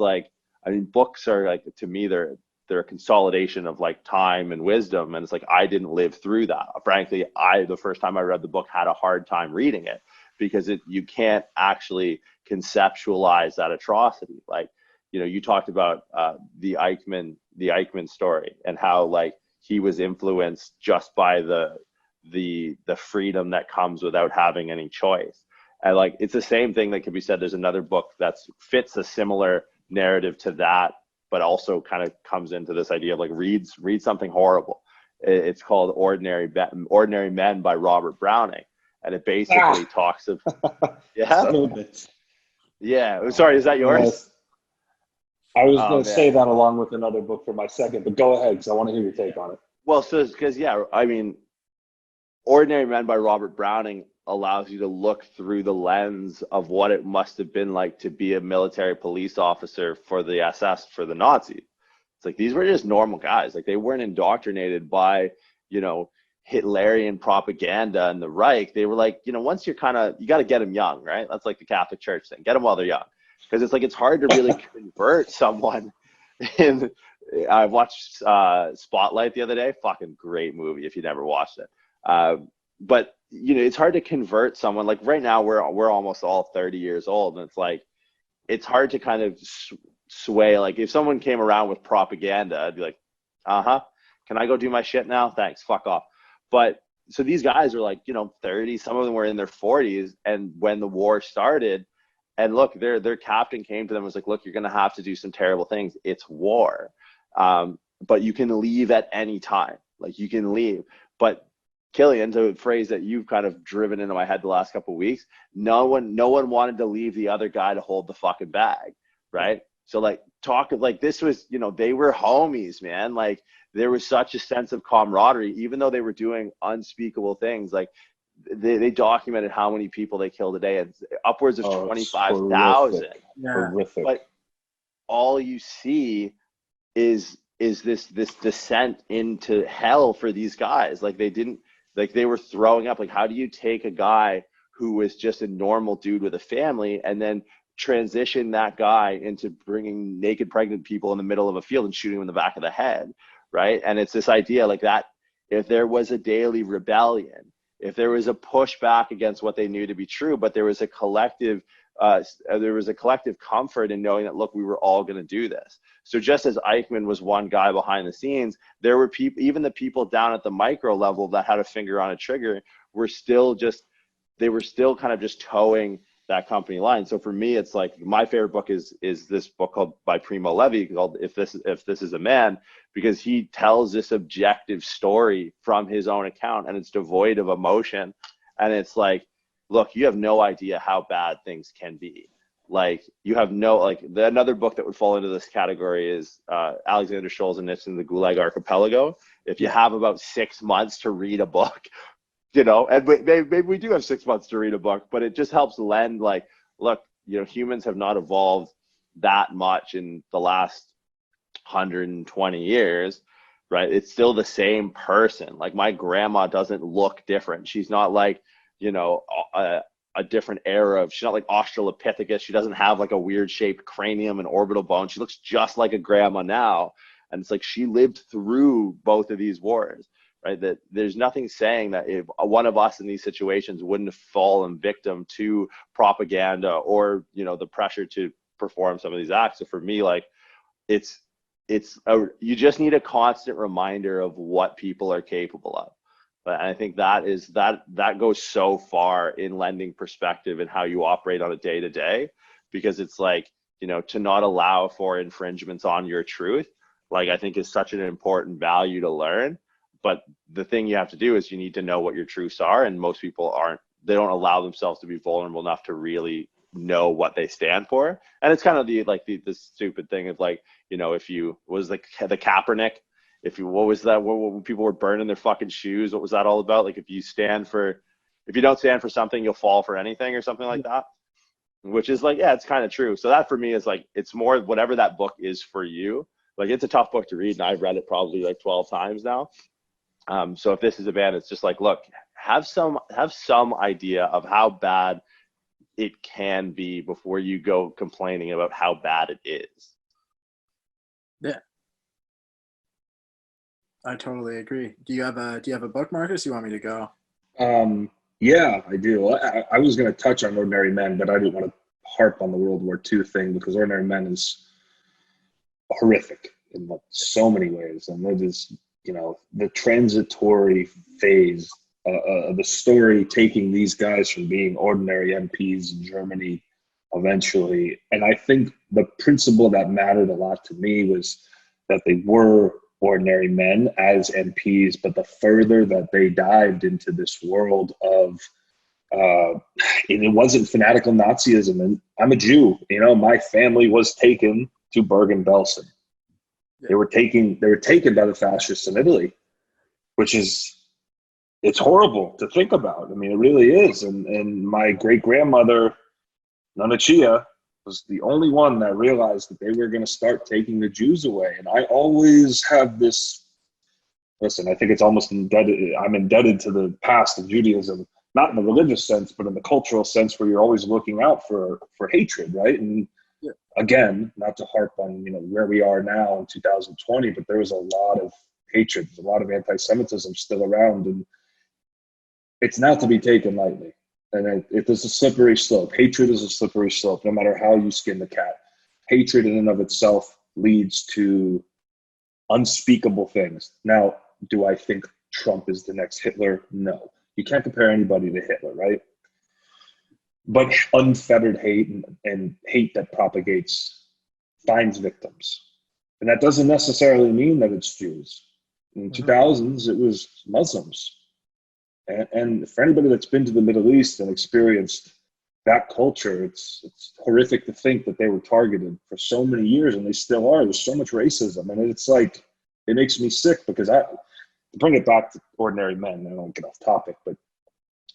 [SPEAKER 3] books are to me, they're a consolidation of time and wisdom. And it's I didn't live through that. Frankly, the first time I read the book had a hard time reading it, because you can't actually conceptualize that atrocity. You talked about the Eichmann story, and how he was influenced just by the freedom that comes without having any choice. And it's the same thing that could be said. There's another book that fits a similar narrative to that, but also kind of comes into this idea of read something horrible. It's called Ordinary Men by Robert Browning, and it basically talks of yeah. Sorry, is that yours?
[SPEAKER 1] Yes. I was going to say that along with another book for my second, but go ahead, because I want to hear your take on it.
[SPEAKER 3] Well, so because Ordinary Men by Robert Browning allows you to look through the lens of what it must have been like to be a military police officer for the SS, for the Nazis. It's these were just normal guys. They weren't indoctrinated by, Hitlerian propaganda and the Reich. They were once you're you got to get them young, right? That's the Catholic Church thing. Get them while they're young. Because it's hard to really convert someone. I watched Spotlight the other day. Fucking great movie if you never watched it. But it's hard to convert someone. Right now we're almost all 30 years old, and it's hard to kind of sway. If someone came around with propaganda, I'd be can I go do my shit now? Thanks, fuck off. But so these guys are 30. Some of them were in their 40s, and when the war started. And look, their captain came to them and was look, you're going to have to do some terrible things. It's war. But you can leave at any time. You can leave. But Killian, to a phrase that you've kind of driven into my head the last couple of weeks, no one wanted to leave the other guy to hold the fucking bag, right? So talk of this was, they were homies, man. There was such a sense of camaraderie, even though they were doing unspeakable things. They documented how many people they killed a day, and upwards of 25,000.
[SPEAKER 1] Horrific.
[SPEAKER 3] But all you see is this descent into hell for these guys. They were throwing up. How do you take a guy who was just a normal dude with a family and then transition that guy into bringing naked pregnant people in the middle of a field and shooting them in the back of the head, right? And it's this idea that if there was a daily rebellion, if there was a pushback against what they knew to be true, but there was a collective comfort in knowing that, look, we were all going to do this. So just as Eichmann was one guy behind the scenes, there were people, even the people down at the micro level that had a finger on a trigger, were still kind of just towing that company line. So for me, it's my favorite book is this book called by Primo Levi called If This Is a Man, because he tells this objective story from his own account, and it's devoid of emotion. And it's look, you have no idea how bad things can be. You have no, another book that would fall into this category is Alexander Solzhenitsyn and the Gulag Archipelago. If you have about 6 months to read a book, and maybe we do have 6 months to read a book, but it just helps lend look, humans have not evolved that much in the last 120 years, right? It's still the same person. My grandma doesn't look different. She's not a different era she's not Australopithecus. She doesn't have a weird shaped cranium and orbital bone. She looks just like a grandma now. And it's like she lived through both of these wars, right? That there's nothing saying that if one of us in these situations wouldn't have fallen victim to propaganda or, you know, the pressure to perform some of these acts. So for me, like, you just need a constant reminder of what people are capable of. But I think that goes so far in lending perspective and how you operate on a day to day, because it's like, you know, to not allow for infringements on your truth, like, I think is such an important value to learn. But the thing you have to do is you need to know what your truths are. And most people they don't allow themselves to be vulnerable enough to really know what they stand for. And it's kind of the stupid thing of, like, you know, if you was like the Kaepernick, what was that, when people were burning their fucking shoes, what was that all about? Like, if you don't stand for something, you'll fall for anything or something like that, which is like, yeah, it's kind of true. So that for me is like, it's more whatever that book is for you. Like, it's a tough book to read, and I've read it probably like 12 times now. So if this is a band, it's just like, look, have some idea of how bad it can be before you go complaining about how bad it is.
[SPEAKER 2] Yeah, I totally agree. Do you have a book, Marcus? You want me to go?
[SPEAKER 1] Yeah, I do. I was going to touch on Ordinary Men, but I didn't want to harp on the World War II thing, because Ordinary Men is horrific in so many ways. And it is, you know, the transitory phase, the story taking these guys from being ordinary MPs in Germany eventually. And I think the principle that mattered a lot to me was that they were ordinary men as MPs, but the further that they dived into this world of, it wasn't fanatical Nazism. And I'm a Jew, you know, my family was taken to Bergen-Belsen. They were taken by the fascists in Italy, which is, it's horrible to think about. I mean, it really is. And my great-grandmother, Nonna Chia, was the only one that realized that they were going to start taking the Jews away. And I always have this, listen, I think it's almost I'm indebted to the past of Judaism, not in the religious sense, but in the cultural sense, where you're always looking out for hatred, right? And again, not to harp on, you know, where we are now in 2020, but there was a lot of hatred, a lot of anti-Semitism still around, and it's not to be taken lightly. And it is a slippery slope. Hatred is a slippery slope, no matter how you skin the cat. Hatred in and of itself leads to unspeakable things. Now, do I think Trump is the next Hitler? No. You can't compare anybody to Hitler, right? But unfettered hate and hate that propagates finds victims. And that doesn't necessarily mean that it's Jews. In the 2000s, it was Muslims. And for anybody that's been to the Middle East and experienced that culture, it's horrific to think that they were targeted for so many years, and they still are. There's so much racism. And it's like, it makes me sick, because to bring it back to Ordinary Men, I don't get off topic, but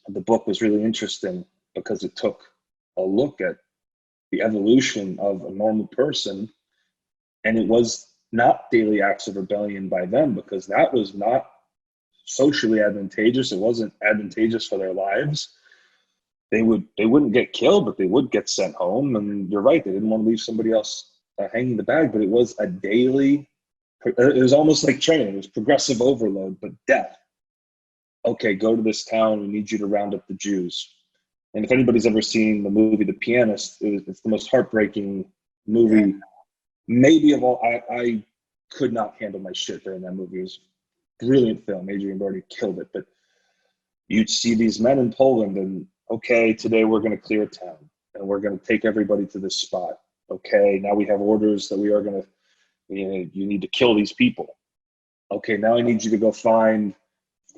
[SPEAKER 1] the book was really interesting because it took a look at the evolution of a normal person, and it was not daily acts of rebellion by them, because that was not socially advantageous. It wasn't advantageous for their lives. They wouldn't get killed, but they would get sent home. And you're right, they didn't want to leave somebody else hanging the bag, but it was a daily, it was almost like training. It was progressive overload, but death. Okay, go to this town, we need you to round up the Jews. And if anybody's ever seen the movie The Pianist, it's the most heartbreaking movie maybe of all. I could not handle my shit during that movie. It was a brilliant film. Adrian Brody killed it. But you'd see these men in Poland, and okay, today we're going to clear a town, and we're going to take everybody to this spot. Okay, now we have orders that we are going to, you need to kill these people. Okay, now I need you to go find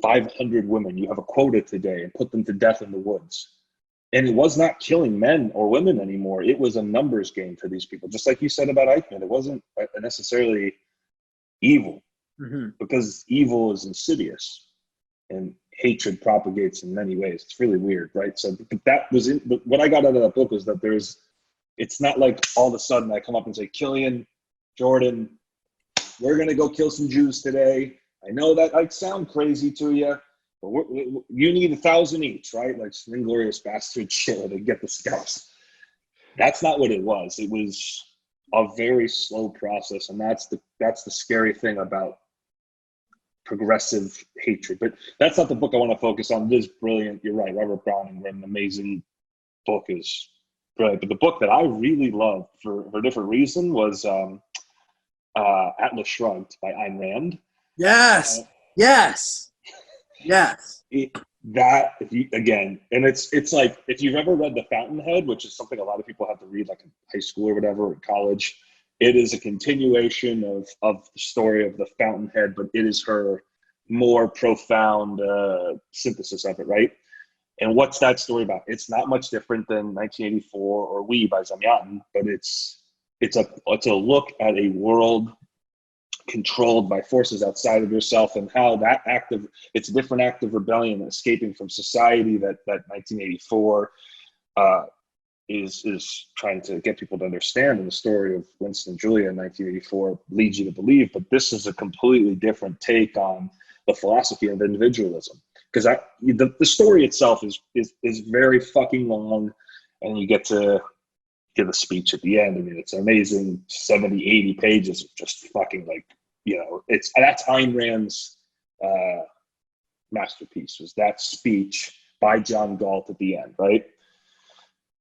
[SPEAKER 1] 500 women. You have a quota today, and put them to death in the woods. And it was not killing men or women anymore. It was a numbers game for these people. Just like you said about Eichmann, it wasn't necessarily evil, because evil is insidious and hatred propagates in many ways. It's really weird, right? So that was what I got out of that book was that it's not like all of a sudden I come up and say, Killian, Jordan, we're going to go kill some Jews today. I know that might sound crazy to you, but you need 1,000 each, right? Like some Inglourious Bastard shit where they get the scouts. That's not what it was. It was a very slow process, and that's the scary thing about progressive hatred. But that's not the book I want to focus on. It is brilliant. You're right. Robert Browning wrote an amazing book, is brilliant. But the book that I really loved for a different reason was Atlas Shrugged by Ayn Rand.
[SPEAKER 2] Yes. Yes.
[SPEAKER 1] Again, and it's like, if you've ever read The Fountainhead, which is something a lot of people have to read like in high school or whatever, or college, it is a continuation of the story of the Fountainhead, but it is her more profound synthesis of it, right? And what's that story about? It's not much different than 1984 or We by Zamyatin, but it's a look at a world controlled by forces outside of yourself, and how it's a different act of rebellion, escaping from society that 1984 is trying to get people to understand. And the story of Winston and Julia in 1984 leads you to believe. But this is a completely different take on the philosophy of individualism, because the story itself is very fucking long, and you get to give a speech at the end. I mean, it's an amazing 70, 80 pages of just fucking like, that's Ayn Rand's masterpiece, was that speech by John Galt at the end, right?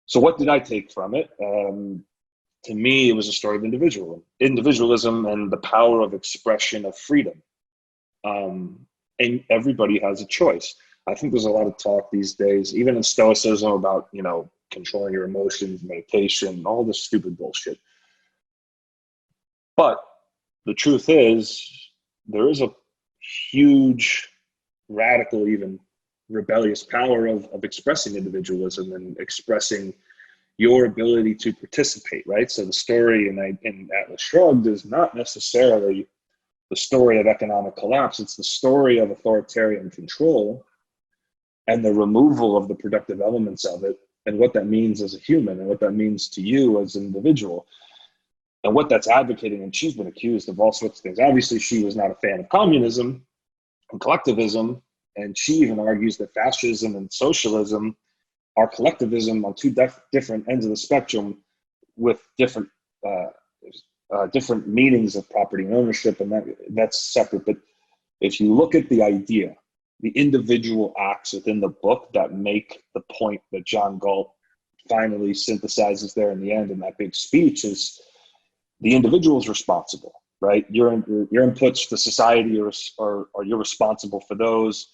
[SPEAKER 1] So what did I take from it? To me, it was a story of individualism and the power of expression of freedom. And everybody has a choice. I think there's a lot of talk these days, even in Stoicism, about, controlling your emotions, meditation, all this stupid bullshit. But the truth is, there is a huge, radical, even rebellious power of expressing individualism and expressing your ability to participate, right? So the story in Atlas Shrugged is not necessarily the story of economic collapse. It's the story of authoritarian control and the removal of the productive elements of it, and what that means as a human, and what that means to you as an individual, and what that's advocating. And she's been accused of all sorts of things. Obviously, she was not a fan of communism and collectivism, and she even argues that fascism and socialism are collectivism on two different ends of the spectrum, with different meanings of property and ownership, and that's separate. But if you look at the idea, the individual acts within the book that make the point that John Galt finally synthesizes there in the end in that big speech, is the individual is responsible, right? Your inputs to society are you're responsible for those,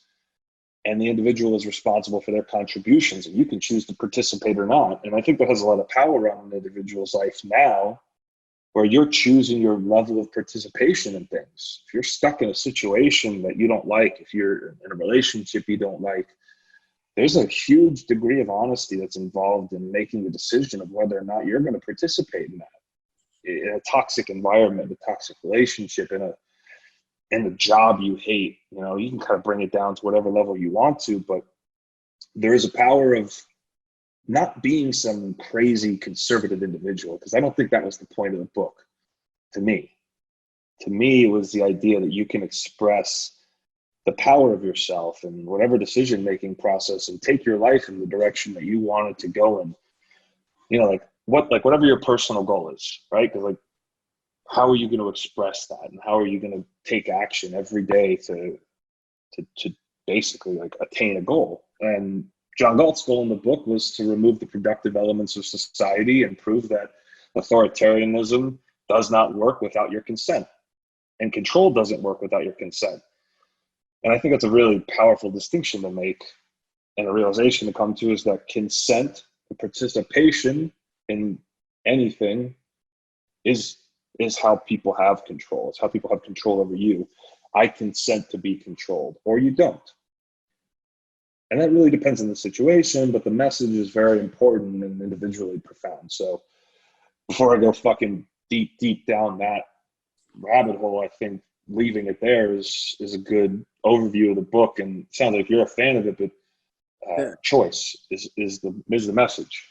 [SPEAKER 1] and the individual is responsible for their contributions, and you can choose to participate or not. And I think that has a lot of power on an individual's life now, where you're choosing your level of participation in things. If you're stuck in a situation that you don't like, if you're in a relationship you don't like, there's a huge degree of honesty that's involved in making the decision of whether or not you're going to participate in that. In a toxic environment, a toxic relationship, in a job you hate, you can kind of bring it down to whatever level you want to, but there is a power of not being some crazy conservative individual, because I don't think that was the point of the book. To me, it was the idea that you can express the power of yourself and whatever decision-making process, and take your life in the direction that you want it to go in. Whatever your personal goal is, right? Because how are you going to express that, and how are you going to take action every day to basically attain a goal? And John Galt's goal in the book was to remove the productive elements of society and prove that authoritarianism does not work without your consent, and control doesn't work without your consent. And I think that's a really powerful distinction to make, and a realization to come to, is that consent and participation in anything is how people have control. It's how people have control over you. I consent to be controlled, or you don't. And that really depends on the situation, but the message is very important and individually profound. So before I go fucking deep down that rabbit hole, I think leaving it there is a good overview of the book. And it sounds like you're a fan of it, but choice is the message.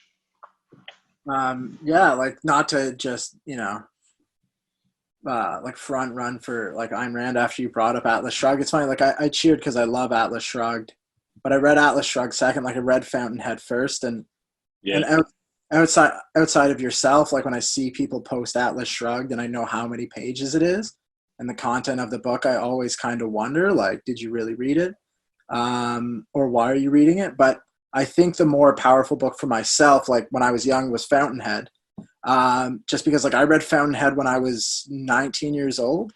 [SPEAKER 2] Not to just, front run for Ayn Rand after you brought up Atlas Shrugged. It's funny, I cheered because I love Atlas Shrugged, but I read Atlas Shrugged second. I read Fountainhead first, and outside of yourself, like when I see people post Atlas Shrugged and I know how many pages it is and the content of the book, I always kind of wonder, like, did you really read it? Or why are you reading it? But I think the more powerful book for myself, like when I was young, was Fountainhead. Just because like I read Fountainhead when I was 19 years old.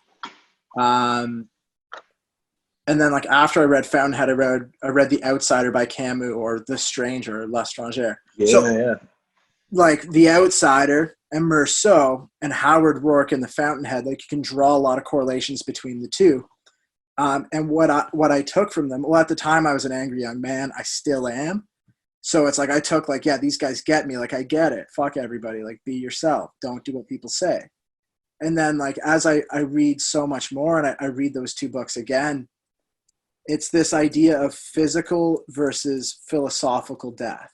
[SPEAKER 2] And then like after I read Fountainhead, I read The Outsider by Camus, or The Stranger, L'Étranger.
[SPEAKER 1] Yeah.
[SPEAKER 2] Like The Outsider and Meursault and Howard Rourke and The Fountainhead, like you can draw a lot of correlations between the two. And what I took from them, well, at the time I was an angry young man. I still am. So it's like I took like, yeah, these guys get me. Like I get it. Fuck everybody. Like be yourself. Don't do what people say. And then like as I read so much more and I read those two books again, it's this idea of physical versus philosophical death.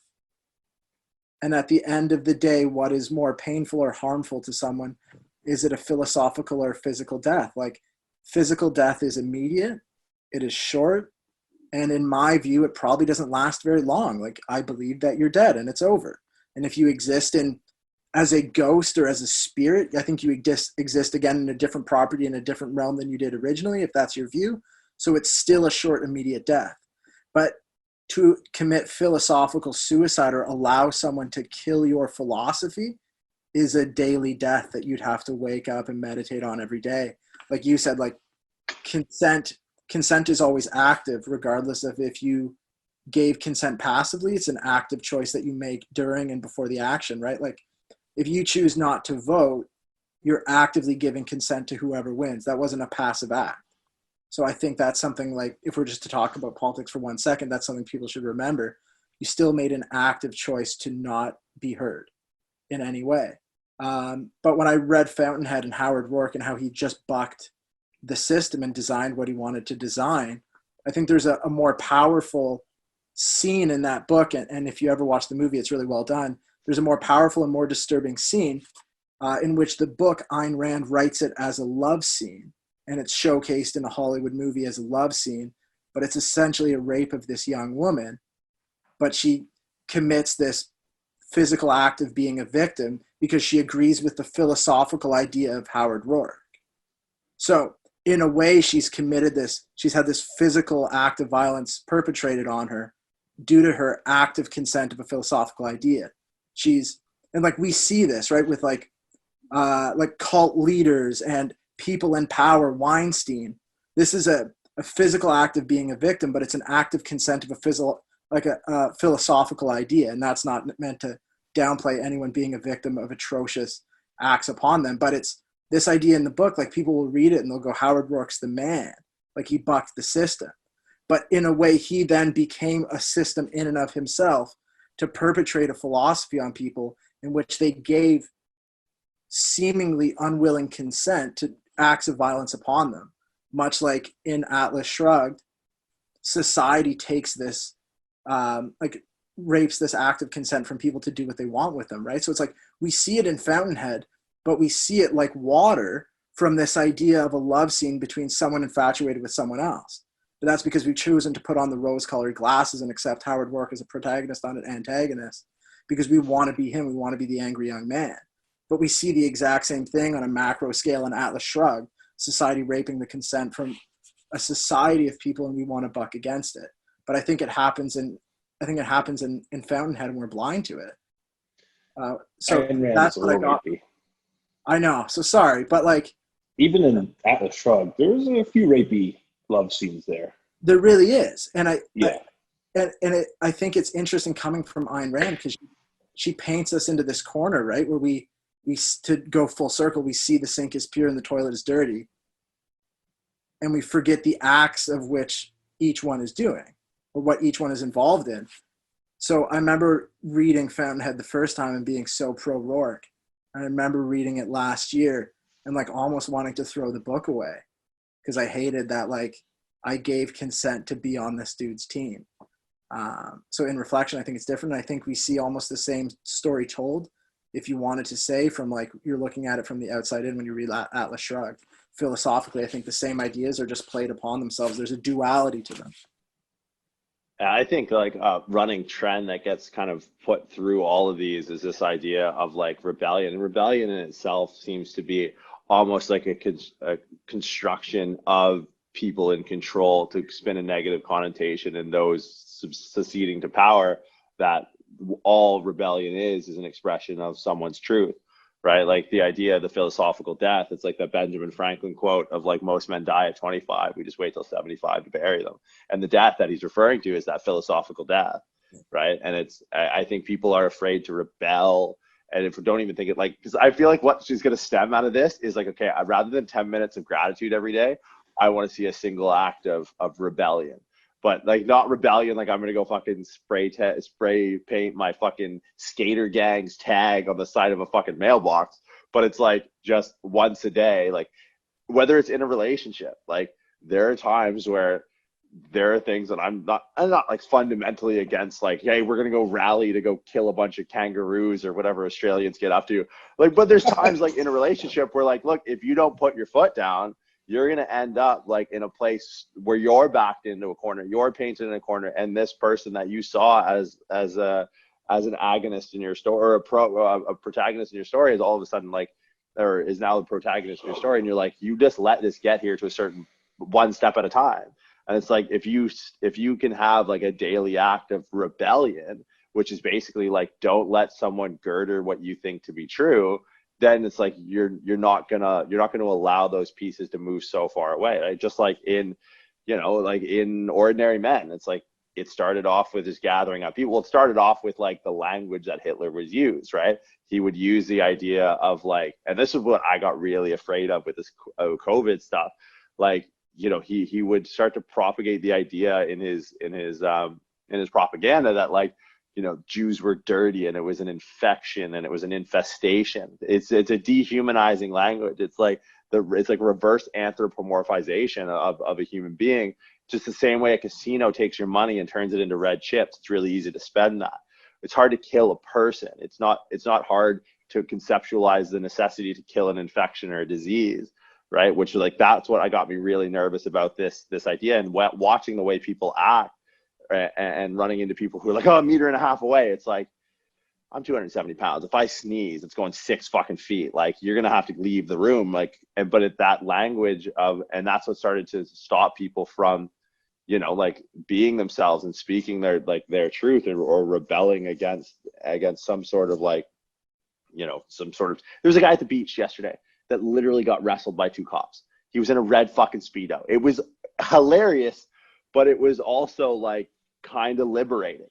[SPEAKER 2] And at the end of the day, what is more painful or harmful to someone? Is it a philosophical or physical death? Like physical death is immediate, it is short, and in my view, it probably doesn't last very long. Like I believe that you're dead and it's over. And if you exist as a ghost or as a spirit, I think you exist again in a different property, in a different realm than you did originally, if that's your view. So it's still a short, immediate death. But to commit philosophical suicide or allow someone to kill your philosophy is a daily death that you'd have to wake up and meditate on every day. Like you said, like consent is always active, regardless of if you gave consent passively. It's an active choice that you make during and before the action, right? Like if you choose not to vote, you're actively giving consent to whoever wins. That wasn't a passive act. So I think that's something, like, if we're just to talk about politics for 1 second, that's something people should remember. You still made an active choice to not be heard in any way. But when I read Fountainhead and Howard Rourke and how he just bucked the system and designed what he wanted to design, I think there's a more powerful scene in that book. And if you ever watch the movie, it's really well done. There's a more powerful and more disturbing scene in which the book, Ayn Rand writes it as a love scene. And it's showcased in a Hollywood movie as a love scene, but it's essentially a rape of this young woman. But she commits this physical act of being a victim because she agrees with the philosophical idea of Howard Rourke. So in a way, she's had this physical act of violence perpetrated on her due to her active consent of a philosophical idea. And like we see this, right, with like cult leaders and people in power, Weinstein. This is a physical act of being a victim, but it's an active consent of a philosophical idea. And that's not meant to downplay anyone being a victim of atrocious acts upon them. But it's this idea in the book, like people will read it and they'll go, Howard Rourke's the man. Like he bucked the system. But in a way, he then became a system in and of himself to perpetrate a philosophy on people in which they gave seemingly unwilling consent to acts of violence upon them. Much like in Atlas Shrugged, society takes this, rapes this act of consent from people to do what they want with them, right? So it's like we see it in Fountainhead, but we see it like water from this idea of a love scene between someone infatuated with someone else. But that's because we've chosen to put on the rose-colored glasses and accept Howard Rourke as a protagonist, not an antagonist, because we want to be him. We want to be the angry young man. But we see the exact same thing on a macro scale in Atlas Shrugged, society raping the consent from a society of people, and we want to buck against it. But I think it happens in Fountainhead, and we're blind to it. So that's what I got. Rapey. I know. So sorry, but like
[SPEAKER 1] even in Atlas Shrugged, there's a few rapey love scenes there.
[SPEAKER 2] There really is, and I think it's interesting coming from Ayn Rand because she paints us into this corner, right, where we to go full circle, we see the sink is pure and the toilet is dirty, and we forget the acts of which each one is doing or what each one is involved in. So I remember reading Fountainhead the first time and being so pro Rourke. I remember reading it last year and like almost wanting to throw the book away because I hated that like I gave consent to be on this dude's team. So in reflection, I think it's different. I think we see almost the same story told, if you wanted to say, from like you're looking at it from the outside in when you read Atlas Shrugged. Philosophically, I think the same ideas are just played upon themselves. There's a duality to them.
[SPEAKER 3] I think like a running trend that gets kind of put through all of these is this idea of like rebellion. And rebellion in itself seems to be almost like a construction of people in control to spin a negative connotation in those succeeding to power, that all rebellion is an expression of someone's truth, right? Like the idea of the philosophical death, it's like the Benjamin Franklin quote of like, most men die at 25, we just wait till 75 to bury them. And the death that he's referring to is that philosophical death, right? And it's, I think people are afraid to rebel. And if we don't even think it, like, because I feel like what she's going to stem out of this is like, okay, rather than 10 minutes of gratitude every day, I want to see a single act of rebellion. But like, not rebellion like I'm gonna go fucking spray paint my fucking skater gang's tag on the side of a fucking mailbox. But it's like just once a day, like whether it's in a relationship, like there are times where there are things that I'm not like fundamentally against, like, hey, we're gonna go rally to go kill a bunch of kangaroos or whatever Australians get up to. Like, but there's times like in a relationship where like, look, if you don't put your foot down, you're going to end up like in a place where you're backed into a corner, you're painted in a corner, and this person that you saw as an agonist in your story, or a protagonist in your story, is all of a sudden like, or is now the protagonist in your story, and you're like, you just let this get here to a certain one step at a time. And it's like, if you can have like a daily act of rebellion, which is basically like, don't let someone girder what you think to be true, then it's like you're not gonna allow those pieces to move so far away, right? Just like in, like in Ordinary Men, it's like it started off with this gathering of people. Well, it started off with like the language that Hitler was used, right? He would use the idea of like, and this is what I got really afraid of with this COVID stuff. Like, he would start to propagate the idea in his propaganda that like, Jews were dirty and it was an infection and it was an infestation. It's a dehumanizing language. It's like reverse anthropomorphization of a human being, just the same way a casino takes your money and turns it into red chips. It's really easy to spend that. It's hard to kill a person. It's not hard to conceptualize the necessity to kill an infection or a disease, right? Which like, that's what got me really nervous about this idea, and watching the way people act. And running into people who are like, oh, 1.5 meters away. It's like, I'm 270 pounds. If I sneeze, it's going 6 fucking feet. Like, you're going to have to leave the room. Like, but at that language of, and that's what started to stop people from, like being themselves and speaking their truth, or rebelling against some sort of like, some sort of, there was a guy at the beach yesterday that literally got wrestled by 2 cops. He was in a red fucking Speedo. It was hilarious, but it was also like kind of liberating,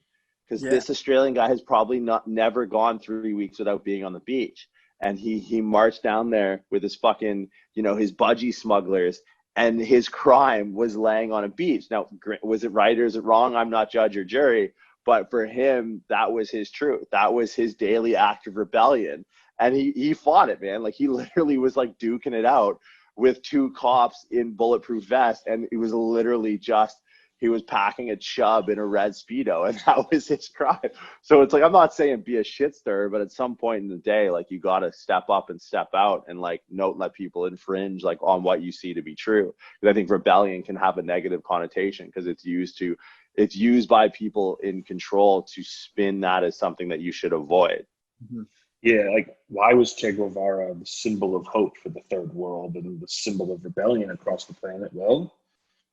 [SPEAKER 3] because this Australian guy has probably never gone 3 weeks without being on the beach. And he marched down there with his fucking, his budgie smugglers, and his crime was laying on a beach. Now, was it right or is it wrong? I'm not judge or jury, but for him, that was his truth. That was his daily act of rebellion. And he fought it, man. Like, he literally was like duking it out with 2 cops in bulletproof vests. And it was literally just, he was packing a chub in a red Speedo, and that was his crime. So it's like, I'm not saying be a shit stirrer, but at some point in the day, like, you got to step up and step out and like not let people infringe like on what you see to be true. Because I think rebellion can have a negative connotation, because it's used by people in control to spin that as something that you should avoid.
[SPEAKER 1] Mm-hmm. Yeah, like, why was Che Guevara the symbol of hope for the third world and the symbol of rebellion across the planet? Well,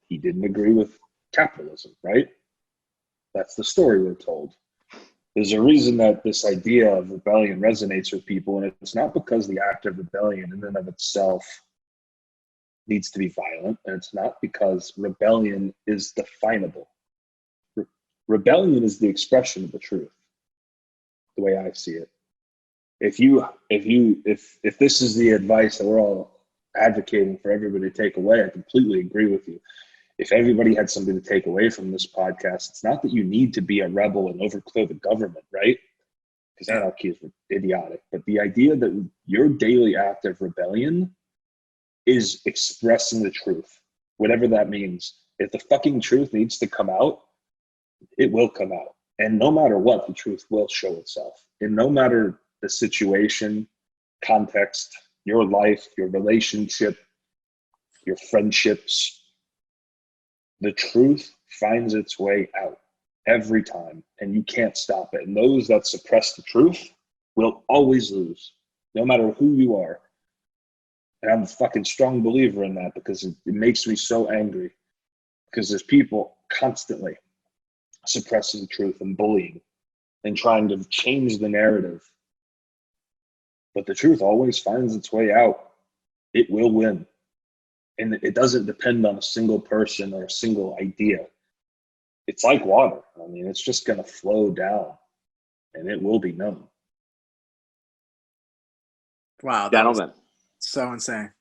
[SPEAKER 1] he didn't agree with capitalism, right? That's the story we're told. There's a reason that this idea of rebellion resonates with people, and it's not because the act of rebellion in and of itself needs to be violent, and it's not because rebellion is definable. Rebellion is the expression of the truth, the way I see it. If this is the advice that we're all advocating for everybody to take away, I completely agree with you. If everybody had something to take away from this podcast, it's not that you need to be a rebel and overthrow the government, right? Because anarchy is idiotic. But the idea that your daily act of rebellion is expressing the truth, whatever that means. If the fucking truth needs to come out, it will come out. And no matter what, the truth will show itself. And no matter the situation, context, your life, your relationship, your friendships, the truth finds its way out. every time, and you can't stop it. And those that suppress the truth will always lose, no matter who you are. And I'm a fucking strong believer in that, because it makes me so angry, because there's people constantly suppressing the truth and bullying and trying to change the narrative. But the truth always finds its way out. It will win. And it doesn't depend on a single person or a single idea. It's like water. I mean, it's just going to flow down, and it will be known.
[SPEAKER 2] Wow, that
[SPEAKER 3] Gentlemen.
[SPEAKER 2] was so insane.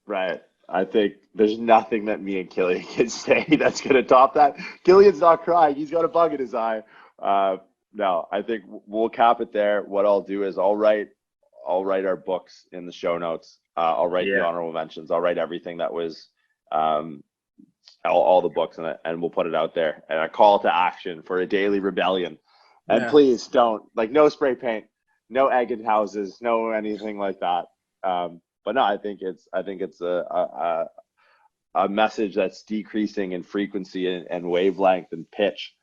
[SPEAKER 3] Right. I think there's nothing that me and Killian can say that's going to top that. Killian's not crying. He's got a bug in his eye. No, I think we'll cap it there. What I'll do is I'll write our books in the show notes. I'll write the honorable mentions. I'll write everything that was all the books in it, and we'll put it out there. And a call to action for a daily rebellion. And please don't, like, no spray paint, no egged houses, no anything like that. But no, I think it's a message that's decreasing in frequency and wavelength and pitch,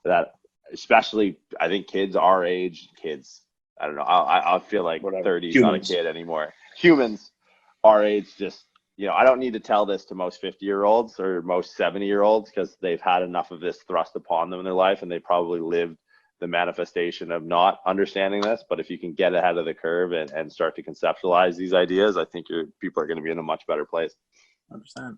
[SPEAKER 3] that especially, I think kids our age, I don't know, I feel like 30 is not a kid anymore. Humans our age, just, I don't need to tell this to most 50-year-olds or most 70-year-olds, because they've had enough of this thrust upon them in their life, and they probably lived the manifestation of not understanding this. But if you can get ahead of the curve and start to conceptualize these ideas, I think people are going to be in a much better place.
[SPEAKER 2] 100%.